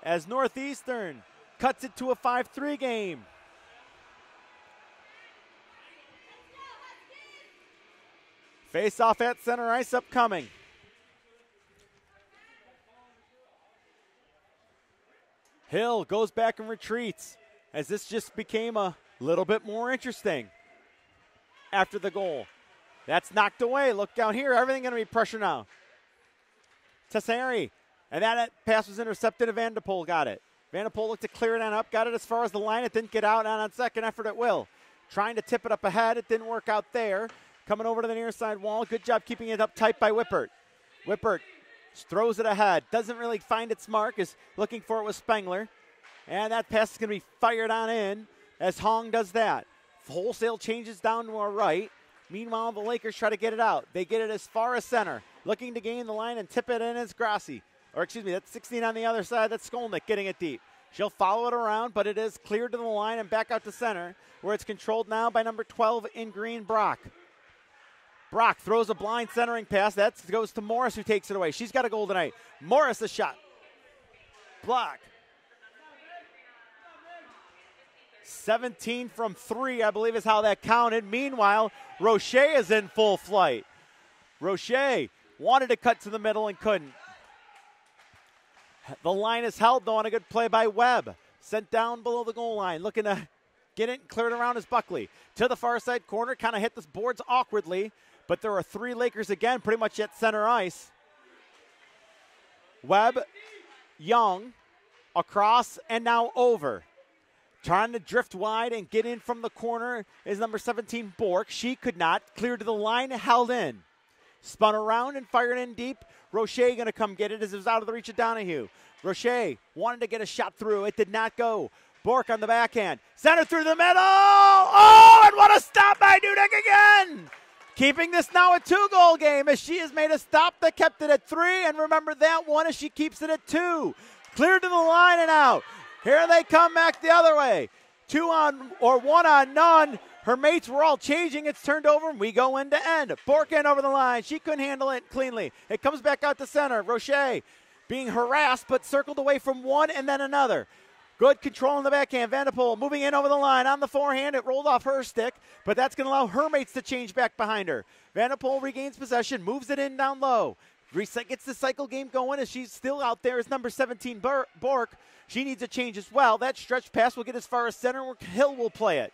As Northeastern cuts it to a 5-3 game. Face-off at center ice upcoming. Hill goes back and retreats as this just became a little bit more interesting after the goal. That's knocked away. Look down here. Everything going to be pressure now. Tessari. And that pass was intercepted, and Vanderpool got it. Vanderpool looked to clear it on up, got it as far as the line. It didn't get out, and on second effort it will. Trying to tip it up ahead. It didn't work out there. Coming over to the near side wall. Good job keeping it up tight by Whippert. Whippert throws it ahead. Doesn't really find its mark. Is looking for it with Spengler. And that pass is going to be fired on in as Hong does that. Wholesale changes down to our right. Meanwhile, the Lakers try to get it out. They get it as far as center. Looking to gain the line and tip it in as Grassi. Or excuse me, that's 16 on the other side. That's Skolnick getting it deep. She'll follow it around, but it is cleared to the line and back out to center, where it's controlled now by number 12 in green, Brock. Brock throws a blind centering pass. That goes to Morris, who takes it away. She's got a goal tonight. Morris, a shot. Block. 17 from 3, I believe is how that counted. Meanwhile, Roche is in full flight. Roche wanted to cut to the middle and couldn't. The line is held, though, on a good play by Webb. Sent down below the goal line. Looking to get it and cleared around is Buckley. To the far side corner, kind of hit the boards awkwardly. But there are 3 Lakers again, pretty much at center ice. Webb, Young, across, and now over. Trying to drift wide and get in from the corner is number 17, Bork. She could not. Cleared to the line, held in. Spun around and fired in deep. Roche going to come get it as it was out of the reach of Donahue. Roche wanted to get a shot through. It did not go. Bork on the backhand. Center through the middle. Oh, and what a stop by Dudek again. Keeping this now a 2-goal game as she has made a stop that kept it at 3. And remember that one as she keeps it at 2. Cleared to the line and out. Here they come back the other way. 2 on or 1 on none. Her mates were all changing. It's turned over, and we go end to end. Bork in over the line. She couldn't handle it cleanly. It comes back out to center. Roche being harassed, but circled away from one and then another. Good control in the backhand. Vanderpool moving in over the line. On the forehand, it rolled off her stick, but that's going to allow her mates to change back behind her. Vanderpool regains possession, moves it in down low. Gets the cycle game going as she's still out there as number 17, Bork. She needs a change as well. That stretch pass will get as far as center where Hill will play it.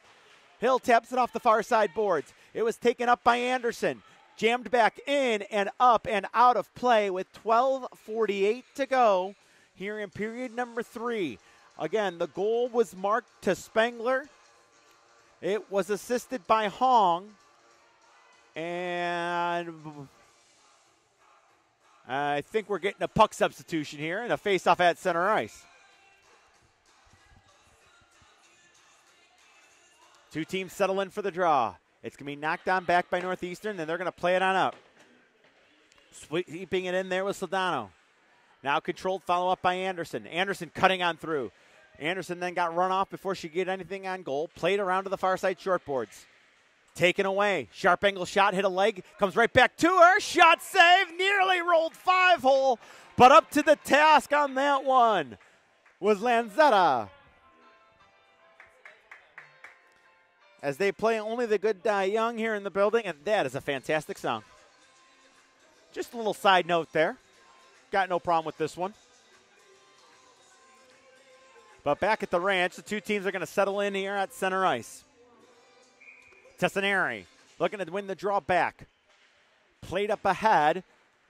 Hill taps it off the far side boards. It was taken up by Anderson. Jammed back in and up and out of play with 12:48 to go here in period number 3. Again, the goal was marked to Spengler. It was assisted by Hong. And I think we're getting a puck substitution here and a face-off at center ice. 2 teams settle in for the draw. It's going to be knocked on back by Northeastern, and they're going to play it on up. Sweeping it in there with Saldano. Now controlled follow-up by Anderson. Anderson cutting on through. Anderson then got run off before she could get anything on goal. Played around to the far side shortboards. Taken away. Sharp angle shot, hit a leg. Comes right back to her. Shot save. Nearly rolled 5-hole. But up to the task on that one was Lanzetta. As they play Only the Good Die Young here in the building, and that is a fantastic song. Just a little side note there. Got no problem with this one. But back at the ranch, the 2 teams are going to settle in here at center ice. Tessaneri looking to win the draw back. Played up ahead,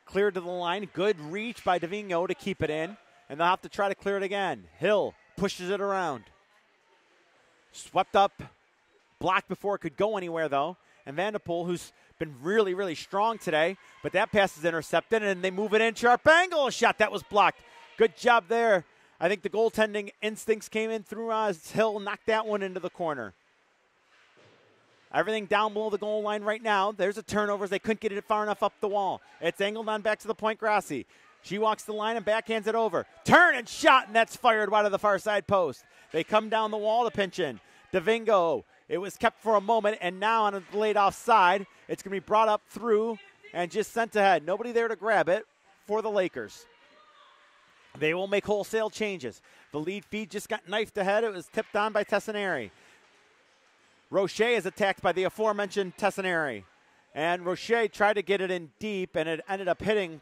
cleared to the line. Good reach by Davigno to keep it in, and they'll have to try to clear it again. Hill pushes it around. Swept up blocked before it could go anywhere, though. And Vanderpool, who's been really, really strong today, but that pass is intercepted, and they move it in. Sharp angle shot that was blocked. Good job there. I think the goaltending instincts came in through Hill, knocked that one into the corner. Everything down below the goal line right now. There's a turnover as they couldn't get it far enough up the wall. It's angled on back to the point, Grassi. She walks the line and backhands it over. Turn and shot, and that's fired wide of the far side post. They come down the wall to pinch in. DeVingo, it was kept for a moment, and now on a delayed offside, it's going to be brought up through and just sent ahead. Nobody there to grab it for the Lakers. They will make wholesale changes. The lead feed just got knifed ahead. It was tipped on by Tessaneri. Roche is attacked by the aforementioned Tessaneri. And Roche tried to get it in deep, and it ended up hitting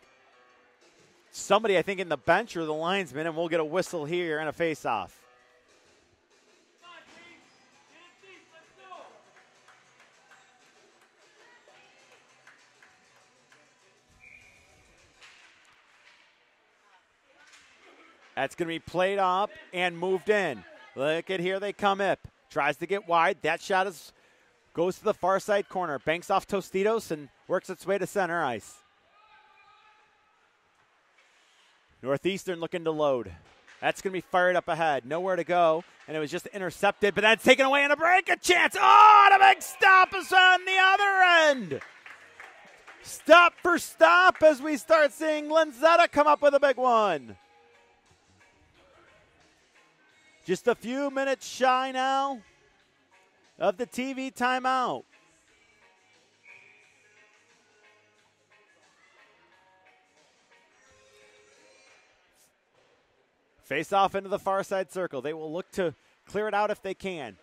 somebody, I think, in the bench or the linesman, and we'll get a whistle here and a face-off. That's going to be played up and moved in. Look at here they come up. Tries to get wide. That shot goes to the far side corner. Banks off Tostitos and works its way to center ice. Northeastern looking to load. That's going to be fired up ahead. Nowhere to go, and it was just intercepted, but that's taken away in a break. A chance. Oh, and a big stop is on the other end. Stop for stop as we start seeing Lanzetta come up with a big one. Just a few minutes shy now of the TV timeout. Face off into the far side circle. They will look to clear it out if they can.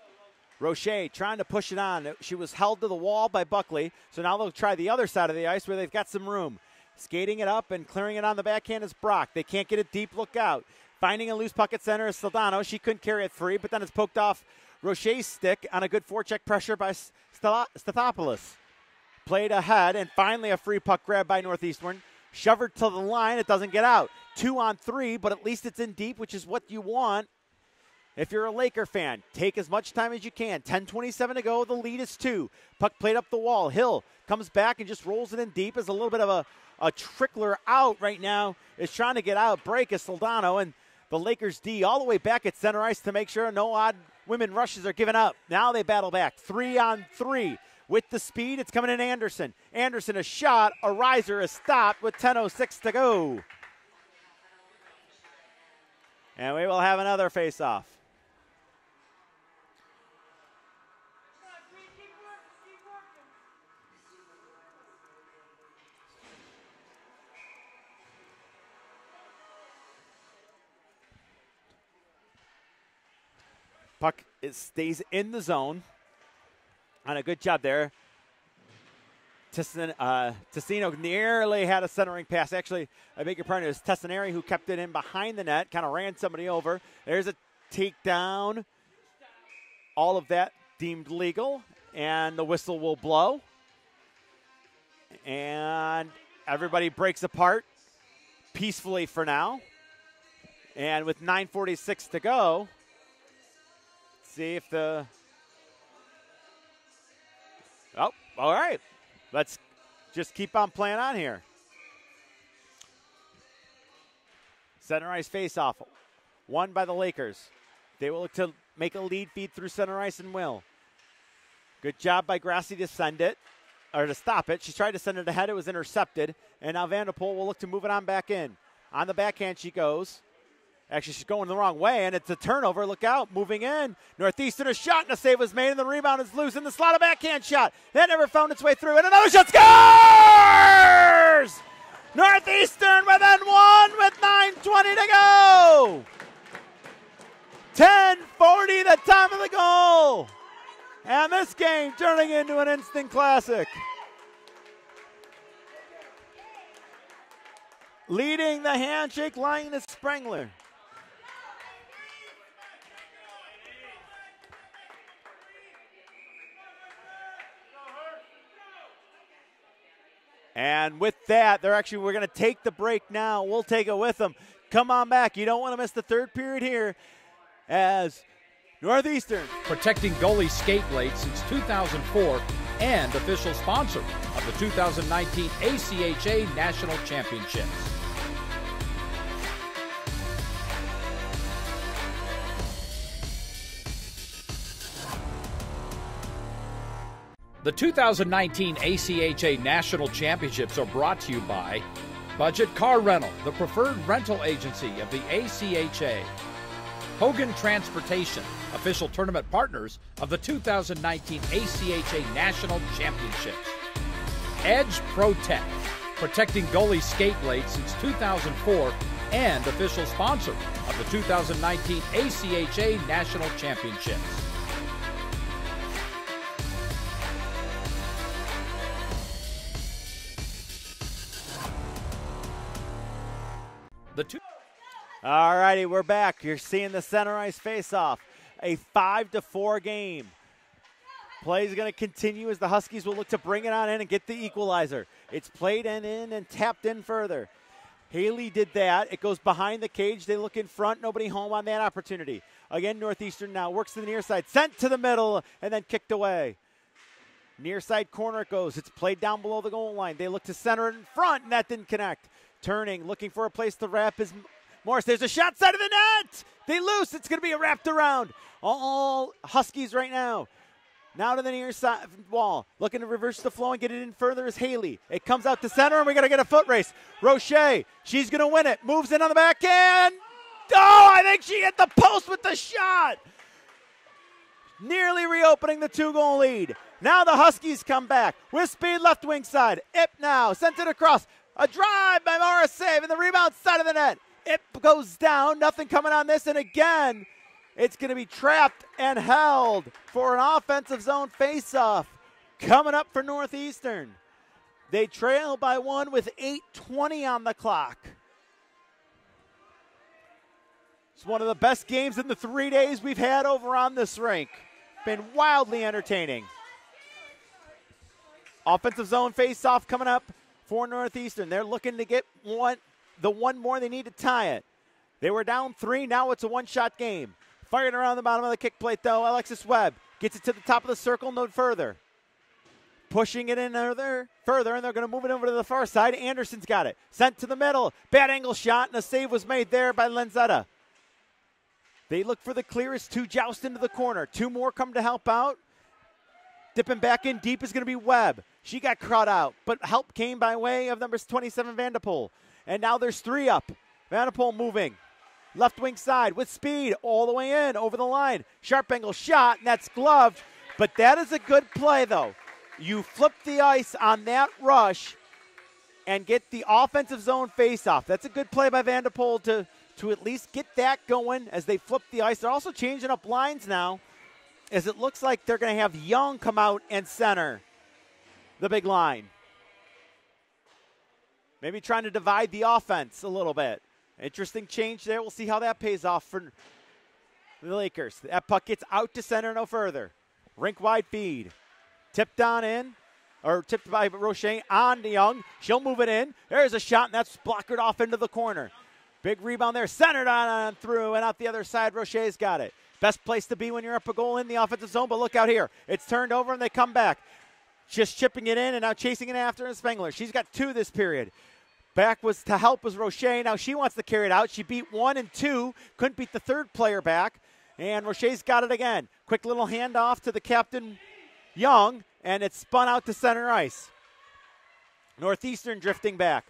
Roche trying to push it on. She was held to the wall by Buckley, so now they'll try the other side of the ice where they've got some room. Skating it up and clearing it on the backhand is Brock. They can't get it deep. Look out. Finding a loose puck at center is Saldano. She couldn't carry it free, but then it's poked off Roche's stick on a good forecheck pressure by Stathopoulos. Played ahead, and finally a free puck grab by Northeastern. Shove her to the line. It doesn't get out. 2-on-3, but at least it's in deep, which is what you want. If you're a Laker fan, take as much time as you can. 10:27 to go. The lead is 2. Puck played up the wall. Hill comes back and just rolls it in deep. As a little bit of a trickler out right now. Is trying to get out. Break is Saldano, and the Lakers D all the way back at center ice to make sure no odd women rushes are given up. Now they battle back. 3-on-3. With the speed, it's coming in Anderson. Anderson, a shot. A riser is stopped with 10:06 to go. And we will have another face-off. Puck, it stays in the zone. And a good job there. Tessino nearly had a centering pass. Actually, I beg your pardon, it was Tessaneri who kept it in behind the net, kind of ran somebody over. There's a takedown. All of that deemed legal, and the whistle will blow. And everybody breaks apart peacefully for now. And with 9:46 to go, see if the... Oh, all right. Let's just keep on playing on here. Center ice face-off. Won by the Lakers. They will look to make a lead feed through center ice and will. Good job by Grassi to send it, or to stop it. She tried to send it ahead. It was intercepted. And now Vanderpool will look to move it on back in. On the backhand she goes. Actually, she's going the wrong way, and it's a turnover. Look out, moving in. Northeastern, a shot, and a save was made, and the rebound is loose in the slot. A backhand shot. That never found its way through, and another shot scores! Northeastern within one with 9:20 to go. 10:40 the time of the goal. And this game turning into an instant classic. Leading the handshake line is Sprengler. And with that, we're going to take the break now. We'll take it with them. Come on back. You don't want to miss the third period here as Northeastern. Protecting goalie skate blades since 2004 and official sponsor of the 2019 ACHA National Championships. The 2019 ACHA National Championships are brought to you by Budget Car Rental, the preferred rental agency of the ACHA. Hogan Transportation, official tournament partners of the 2019 ACHA National Championships. Edge Protect, protecting goalie skate blades since 2004 and official sponsor of the 2019 ACHA National Championships. All righty, we're back. You're seeing the center ice face-off. A 5-4 game. Play is going to continue as the Huskies will look to bring it on in and get the equalizer. It's played in and tapped in further. Haley did that. It goes behind the cage. They look in front. Nobody home on that opportunity. Again, Northeastern now works to the near side. Sent to the middle and then kicked away. Near side corner it goes. It's played down below the goal line. They look to center it in front, and that didn't connect. Turning, looking for a place to wrap is Morris. There's a shot side of the net. They loose. It's going to be a wrapped around. All Huskies right now. Now to the near side wall. Looking to reverse the flow and get it in further is Haley. It comes out to center, and we're going to get a foot race. Roche, she's going to win it. Moves in on the backhand. Oh, I think she hit the post with the shot. Nearly reopening the 2-goal lead. Now the Huskies come back with speed left wing side. Ip now sent it across. A drive by Morris, save, and the rebound side of the net. It goes down, nothing coming on this, and again, it's going to be trapped and held for an offensive zone faceoff coming up for Northeastern. They trail by 1 with 8:20 on the clock. It's one of the best games in the 3 days we've had over on this rink. Been wildly entertaining. Offensive zone faceoff coming up for Northeastern. They're looking to get the one more they need to tie it. They were down 3. Now it's a one-shot game. Firing around the bottom of the kick plate, though. Alexis Webb gets it to the top of the circle, no further. Pushing it in further, and they're going to move it over to the far side. Anderson's got it. Sent to the middle. Bad angle shot, and a save was made there by Lenzetta. They look for the clearest 2 joust into the corner. 2 more come to help out. Dipping back in deep is going to be Webb. She got caught out, but help came by way of number 27, Vanderpool. And now there's 3 up. Vanderpool moving. Left wing side with speed all the way in, over the line. Sharp angle shot, and that's gloved. But that is a good play, though. You flip the ice on that rush and get the offensive zone faceoff. That's a good play by Vanderpool to at least get that going as they flip the ice. They're also changing up lines now, as it looks like they're going to have Young come out and center the big line. Maybe trying to divide the offense a little bit. Interesting change there. We'll see how that pays off for the Lakers. That puck gets out to center, no further. Rink-wide feed. Tipped on in, or tipped by Roche on to Young. She'll move it in. There's a shot, and that's blockered off into the corner. Big rebound there. Centered on through, and out the other side, Roche's got it. Best place to be when you're up a goal in the offensive zone, but look out here. It's turned over, and they come back. Just chipping it in and now chasing it after is Spengler. She's got 2 this period. Back was to help was Roche. Now she wants to carry it out. She beat 1 and 2. Couldn't beat the 3rd player back. And Roche's got it again. Quick little handoff to the captain, Young, and it's spun out to center ice. Northeastern drifting back.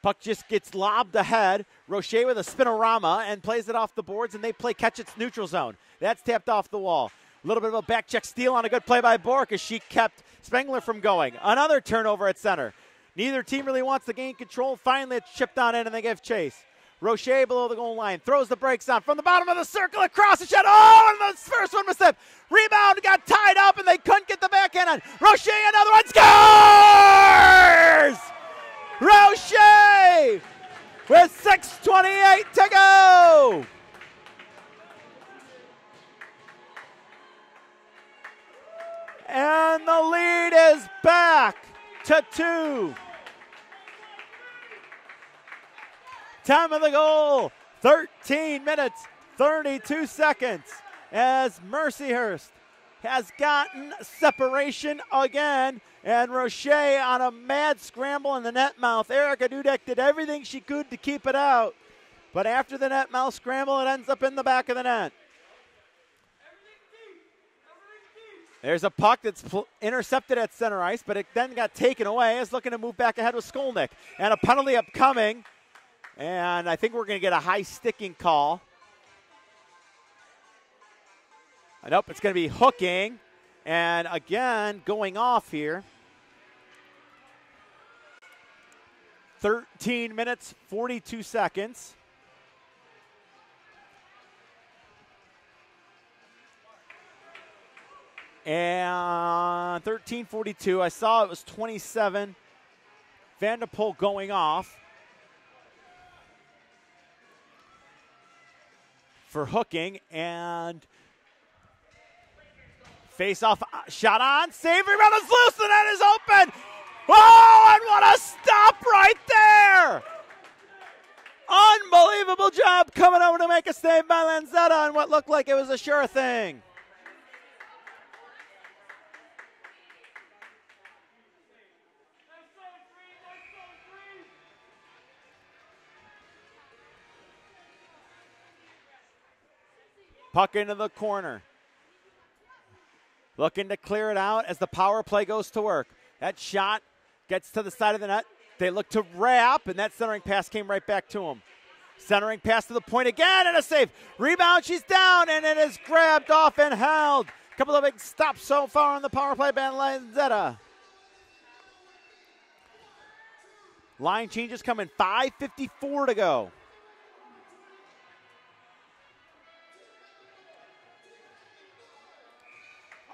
Puck just gets lobbed ahead. Roche with a spinorama and plays it off the boards, and they play catch its neutral zone. That's tapped off the wall. A little bit of a back check steal on a good play by Bork as she kept Spengler from going. Another turnover at center. Neither team really wants to gain control. Finally, it's chipped on in, and they give chase. Roche below the goal line. Throws the brakes on from the bottom of the circle across the shot. Oh, and the first one was tipped. Rebound got tied up, and they couldn't get the backhand on. Roche, another one, scores! Roche with 6:28 to go. And the lead is back to 2. Time of the goal, 13 minutes, 32 seconds. as Mercyhurst has gotten separation again, and Roche on a mad scramble in the net mouth. Erica Dudek did everything she could to keep it out, but after the net mouth scramble, it ends up in the back of the net. There's a puck that's intercepted at center ice, but it then got taken away. It's looking to move back ahead with Skolnick, and a penalty upcoming, and I think we're going to get a high sticking call. Nope, it's going to be hooking, and again, going off here. 13 minutes, 42 seconds. And 13:42, I saw it was 27. Vanderpool going off for hooking, and face-off shot on, save, rebound is loose, the net is open. Oh, and what a stop right there! Unbelievable job coming over to make a save by Lanzetta on what looked like it was a sure thing. Puck into the corner. Looking to clear it out as the power play goes to work. That shot gets to the side of the net. They look to wrap, and that centering pass came right back to him. Centering pass to the point again, and a save. Rebound, she's down, and it is grabbed off and held. A couple of big stops so far on the power play by Lanzetta. Line changes coming, 5:54 to go.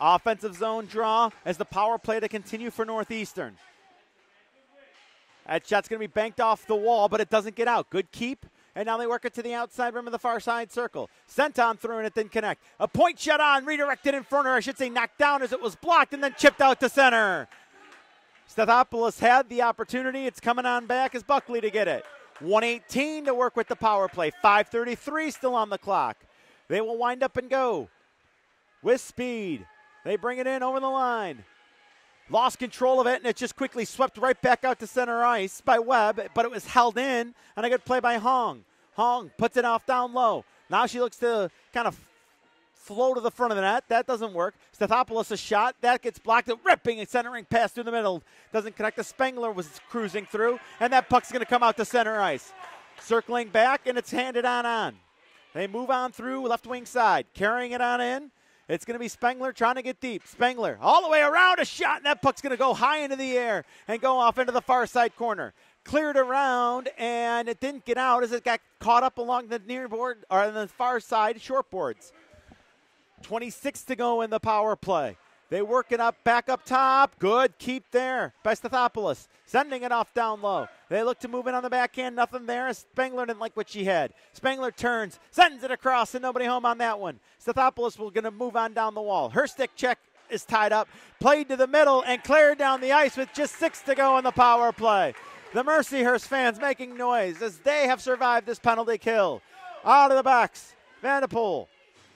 Offensive zone draw as the power play to continue for Northeastern. That shot's going to be banked off the wall, but it doesn't get out. Good keep, and now they work it to the outside rim of the far side circle. Sent on through, and it didn't connect. A point shot on, redirected in front, or I should say knocked down as it was blocked, and then chipped out to center. Stathopoulos had the opportunity. It's coming on back as Buckley to get it. 1:18 to work with the power play. 5:33 still on the clock. They will wind up and go with speed. They bring it in over the line. Lost control of it, and it just quickly swept right back out to center ice by Webb, but it was held in, and a good play by Hong. Hong puts it off down low. Now she looks to kind of flow to the front of the net. That doesn't work. Stathopoulos a shot. That gets blocked. A ripping and centering pass through the middle. Doesn't connect. The Spengler was cruising through, and that puck's going to come out to center ice. Circling back, and it's handed on. They move on through left wing side. Carrying it on in. It's going to be Spengler trying to get deep. Spengler all the way around, a shot, and that puck's going to go high into the air and go off into the far side corner. Cleared around, and it didn't get out as it got caught up along the near board, or on the far side short boards. 26 to go in the power play. They work it up, back up top. Good keep there by Stathopoulos. Sending it off down low. They look to move it on the backhand. Nothing there. Spengler didn't like what she had. Spengler turns, sends it across, and nobody home on that one. Stathopoulos will going to move on down the wall. Her stick check is tied up. Played to the middle and cleared down the ice with just 6 to go in the power play. The Mercyhurst fans making noise as they have survived this penalty kill. Out of the box, Vanderpool.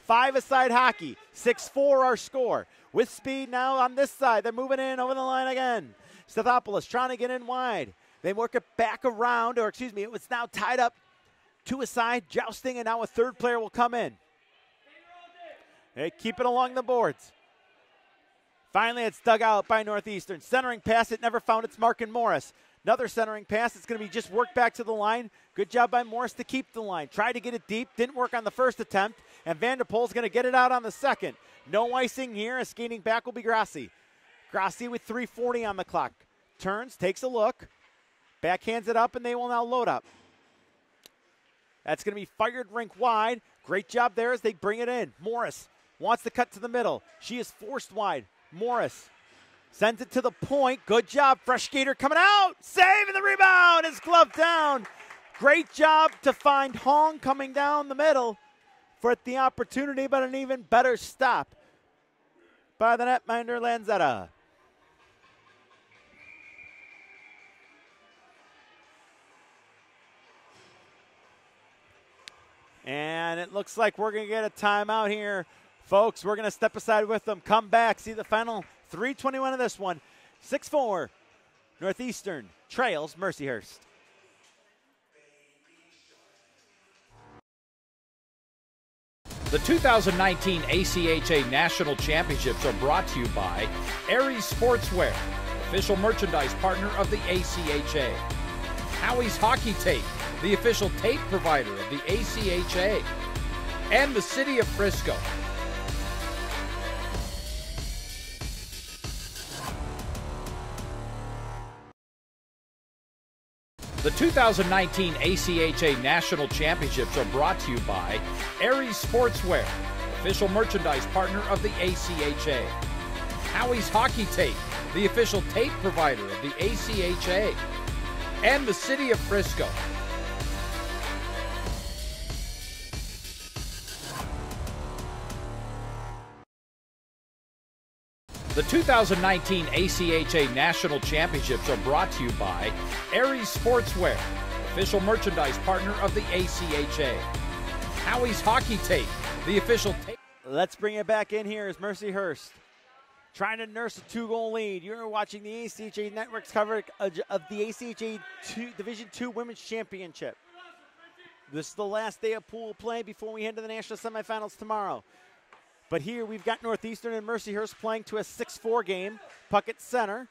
5-a-side hockey. 6-4 our score. With speed now on this side. They're moving in over the line again. Stathopoulos trying to get in wide. They work it back around, or excuse me, it was now tied up to a side, jousting, and now a third player will come in. They keep it along the boards. Finally, it's dug out by Northeastern. Centering pass, it never found its mark in Morris. Another centering pass. It's going to be just worked back to the line. Good job by Morris to keep the line. Tried to get it deep. Didn't work on the first attempt. And Vanderpool's going to get it out on the second. No icing here. Skating back will be Grassi. Grassi with 3:40 on the clock. Turns, takes a look. Backhands it up, and they will now load up. That's going to be fired rink wide. Great job there as they bring it in. Morris wants to cut to the middle. She is forced wide. Morris sends it to the point. Good job. Fresh skater coming out. Save, and the rebound is gloved down. Great job to find Hong coming down the middle for the opportunity, but an even better stop by the netminder Lanzetta. And it looks like we're going to get a timeout here Folks, we're going to step aside with them, come back, see the final 3:21 of this one. 6-4, Northeastern trails Mercyhurst. The 2019 ACHA National Championships are brought to you by Aries Sportswear, official merchandise partner of the ACHA. Howie's Hockey Tape, the official tape provider of the ACHA. And the City of Frisco. The 2019 ACHA National Championships are brought to you by Aries Sportswear, official merchandise partner of the ACHA. Howie's Hockey Tape, the official tape provider of the ACHA. And the City of Frisco. The 2019 ACHA National Championships are brought to you by Aries Sportswear, official merchandise partner of the ACHA. Howie's Hockey Tape, the official tape. Let's bring it back in here as Mercyhurst trying to nurse a 2-goal lead. You're watching the ACHA Network's coverage of the ACHA Division II Women's Championship. This is the last day of pool play before we head to the national semifinals tomorrow. But here we've got Northeastern and Mercyhurst playing to a 6-4 game. Puck at center.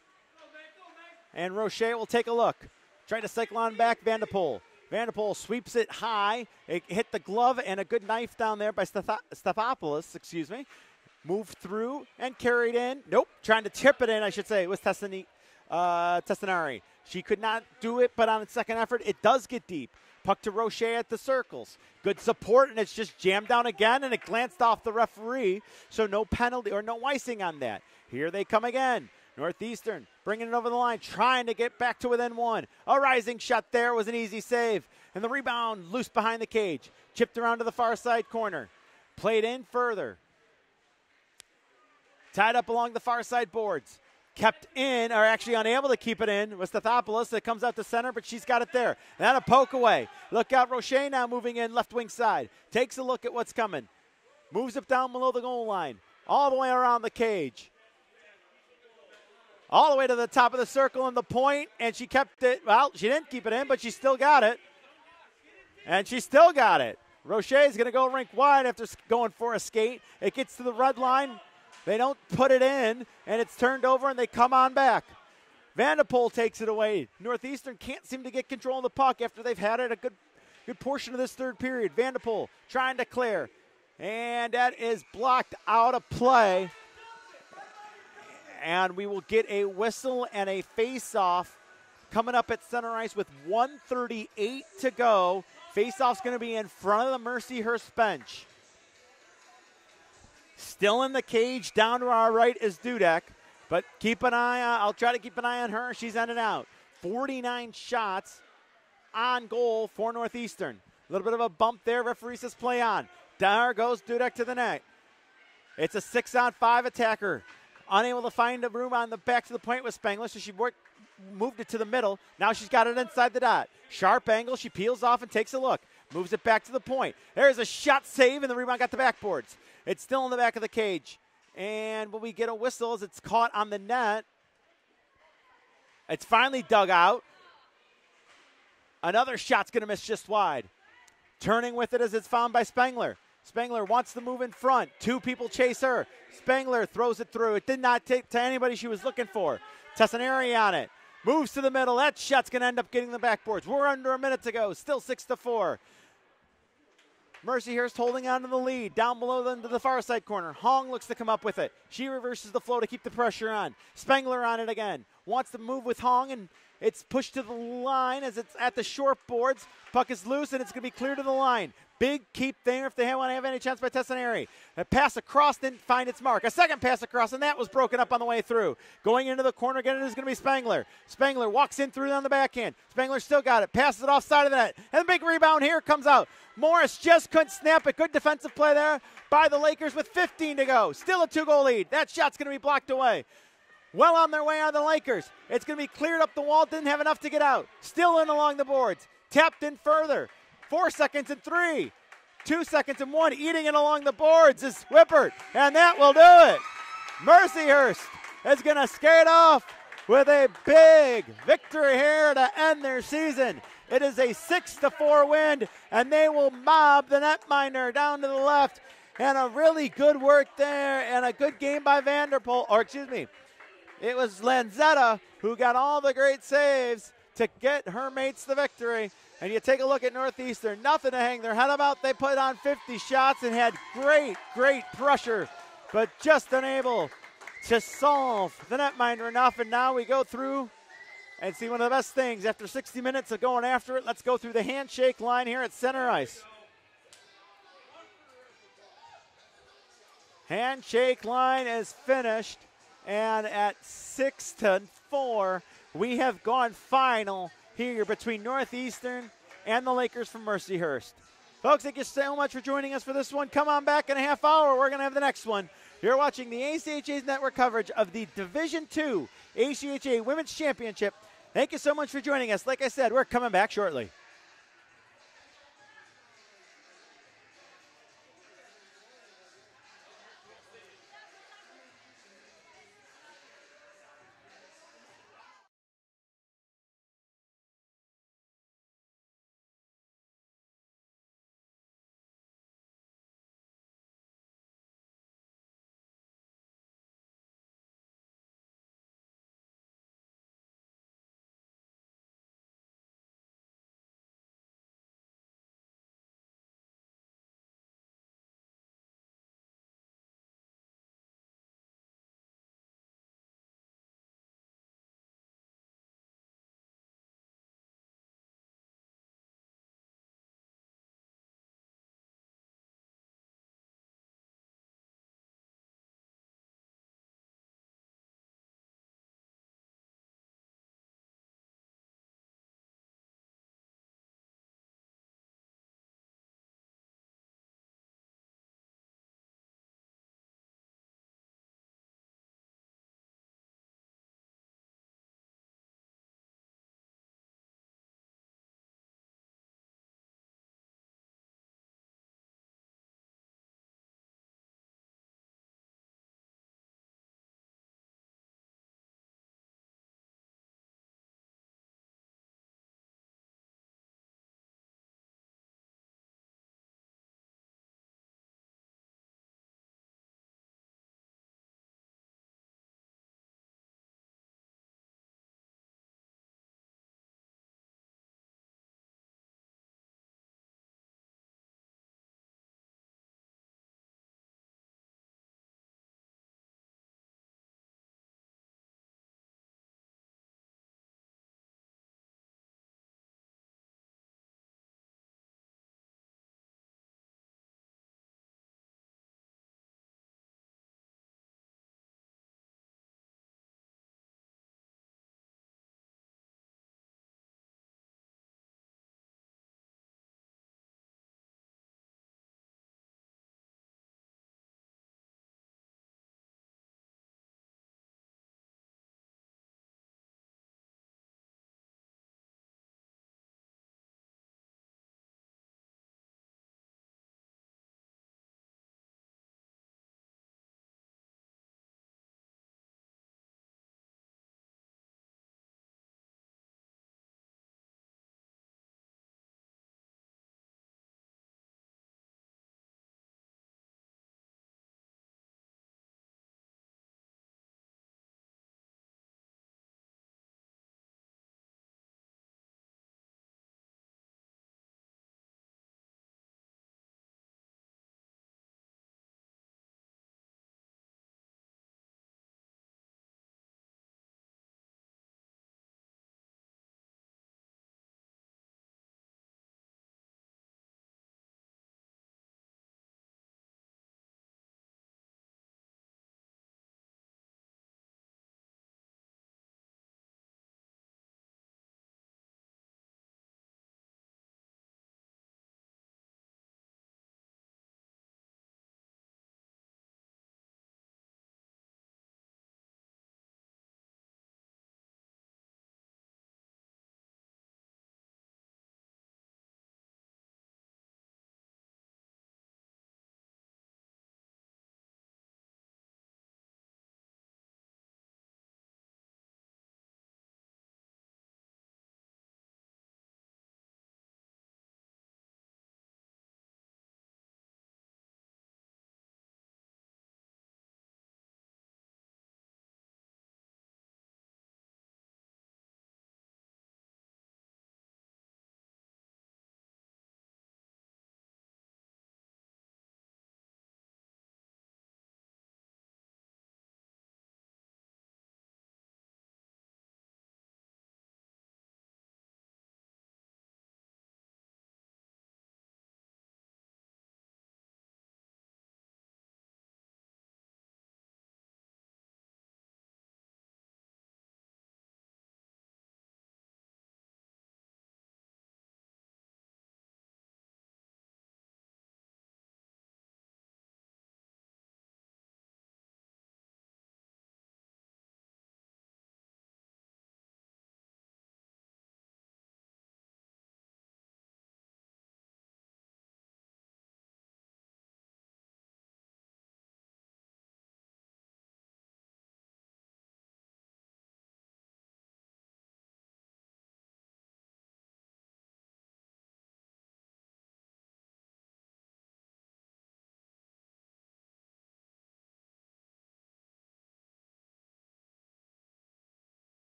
And Rocher will take a look. Trying to cycle on back, Vanderpool. Vanderpool sweeps it high. It hit the glove and a good knife down there by Stefopoulos, Moved through and carried in. Nope, trying to tip it in, I should say. It was Testinari. She could not do it, but on its second effort, it does get deep. Puck to Rocher at the circles. Good support, and it's just jammed down again, and it glanced off the referee, so no penalty or no icing on that. Here they come again. Northeastern bringing it over the line, trying to get back to within one. A rising shot there was an easy save, and the rebound loose behind the cage. Chipped around to the far side corner. Played in further. Tied up along the far side boards. Kept in, or actually unable to keep it in, was Stathopoulos. That comes out to center, but she's got it there. And a poke away. Look out, Rocher now moving in left wing side. Takes a look at what's coming. Moves it down below the goal line. All the way around the cage. All the way to the top of the circle and the point, and she kept it. Well, she didn't keep it in, but she still got it. And she still got it. Rocher is going to go rink wide after going for a skate. It gets to the red line. They don't put it in, and it's turned over, and they come on back. Vanderpool takes it away. Northeastern can't seem to get control of the puck after they've had it a good portion of this third period. Vanderpool trying to clear, and that is blocked out of play. And we will get a whistle and a face-off coming up at center ice with 1:38 to go. Face-off's going to be in front of the Mercyhurst bench. Still in the cage, down to our right is Dudek, but keep an eye on, I'll try to keep an eye on her. She's in and out. 49 shots on goal for Northeastern. A little bit of a bump there. Referee says play on. There goes Dudek to the net. It's a 6-on-5 attacker. Unable to find a room on the back to the point with Spangler, so she moved it to the middle. Now she's got it inside the dot. Sharp angle. She peels off and takes a look. Moves it back to the point. There's a shot save, and the rebound got the backboards. It's still in the back of the cage. And will we get a whistle as it's caught on the net? It's finally dug out. Another shot's going to miss just wide. Turning with it as it's found by Spangler. Spangler wants to move in front. Two people chase her. Spangler throws it through. It did not take to anybody she was looking for. Tessaneri on it. Moves to the middle. That shot's going to end up getting the backboards. We're under a minute to go. Still 6-4. Mercyhurst holding on to the lead. Down below them to the far side corner. Hong looks to come up with it. She reverses the flow to keep the pressure on. Spangler on it again. Wants to move with Hong, and it's pushed to the line as it's at the short boards. Puck is loose, and it's going to be clear to the line. Big keep there if they want to have any chance by Tessaneri. A pass across didn't find its mark. A second pass across, and that was broken up on the way through. Going into the corner again, it is going to be Spangler. Spangler walks in through on the backhand. Spangler still got it. Passes it off side of the net. And the big rebound here comes out. Morris just couldn't snap it. Good defensive play there by the Lakers with 15 to go. Still a 2-goal lead. That shot's going to be blocked away. Well on their way are the Lakers. It's going to be cleared up the wall. Didn't have enough to get out. Still in along the boards. Tapped in further. 4 seconds and 3, 2 seconds and 1. Eating it along the boards is Whippert, and that will do it. Mercyhurst is going to skate off with a big victory here to end their season. It is a 6-4 win, and they will mob the netminder down to the left. And a really good work there, and a good game by Vanderpool, or excuse me, it was Lanzetta who got all the great saves to get her mates the victory. And you take a look at Northeastern, nothing to hang their head about. They put on 50 shots and had great pressure, but just unable to solve the netminder enough. And now we go through and see one of the best things after 60 minutes of going after it. Let's go through the handshake line here at center ice. Handshake line is finished, and at 6-4, we have gone final here between Northeastern and the Lakers from Mercyhurst. Folks, thank you so much for joining us for this one. Come on back in a half hour. We're going to have the next one. You're watching the ACHA's network coverage of the Division II ACHA Women's Championship. Thank you so much for joining us. Like I said, we're coming back shortly.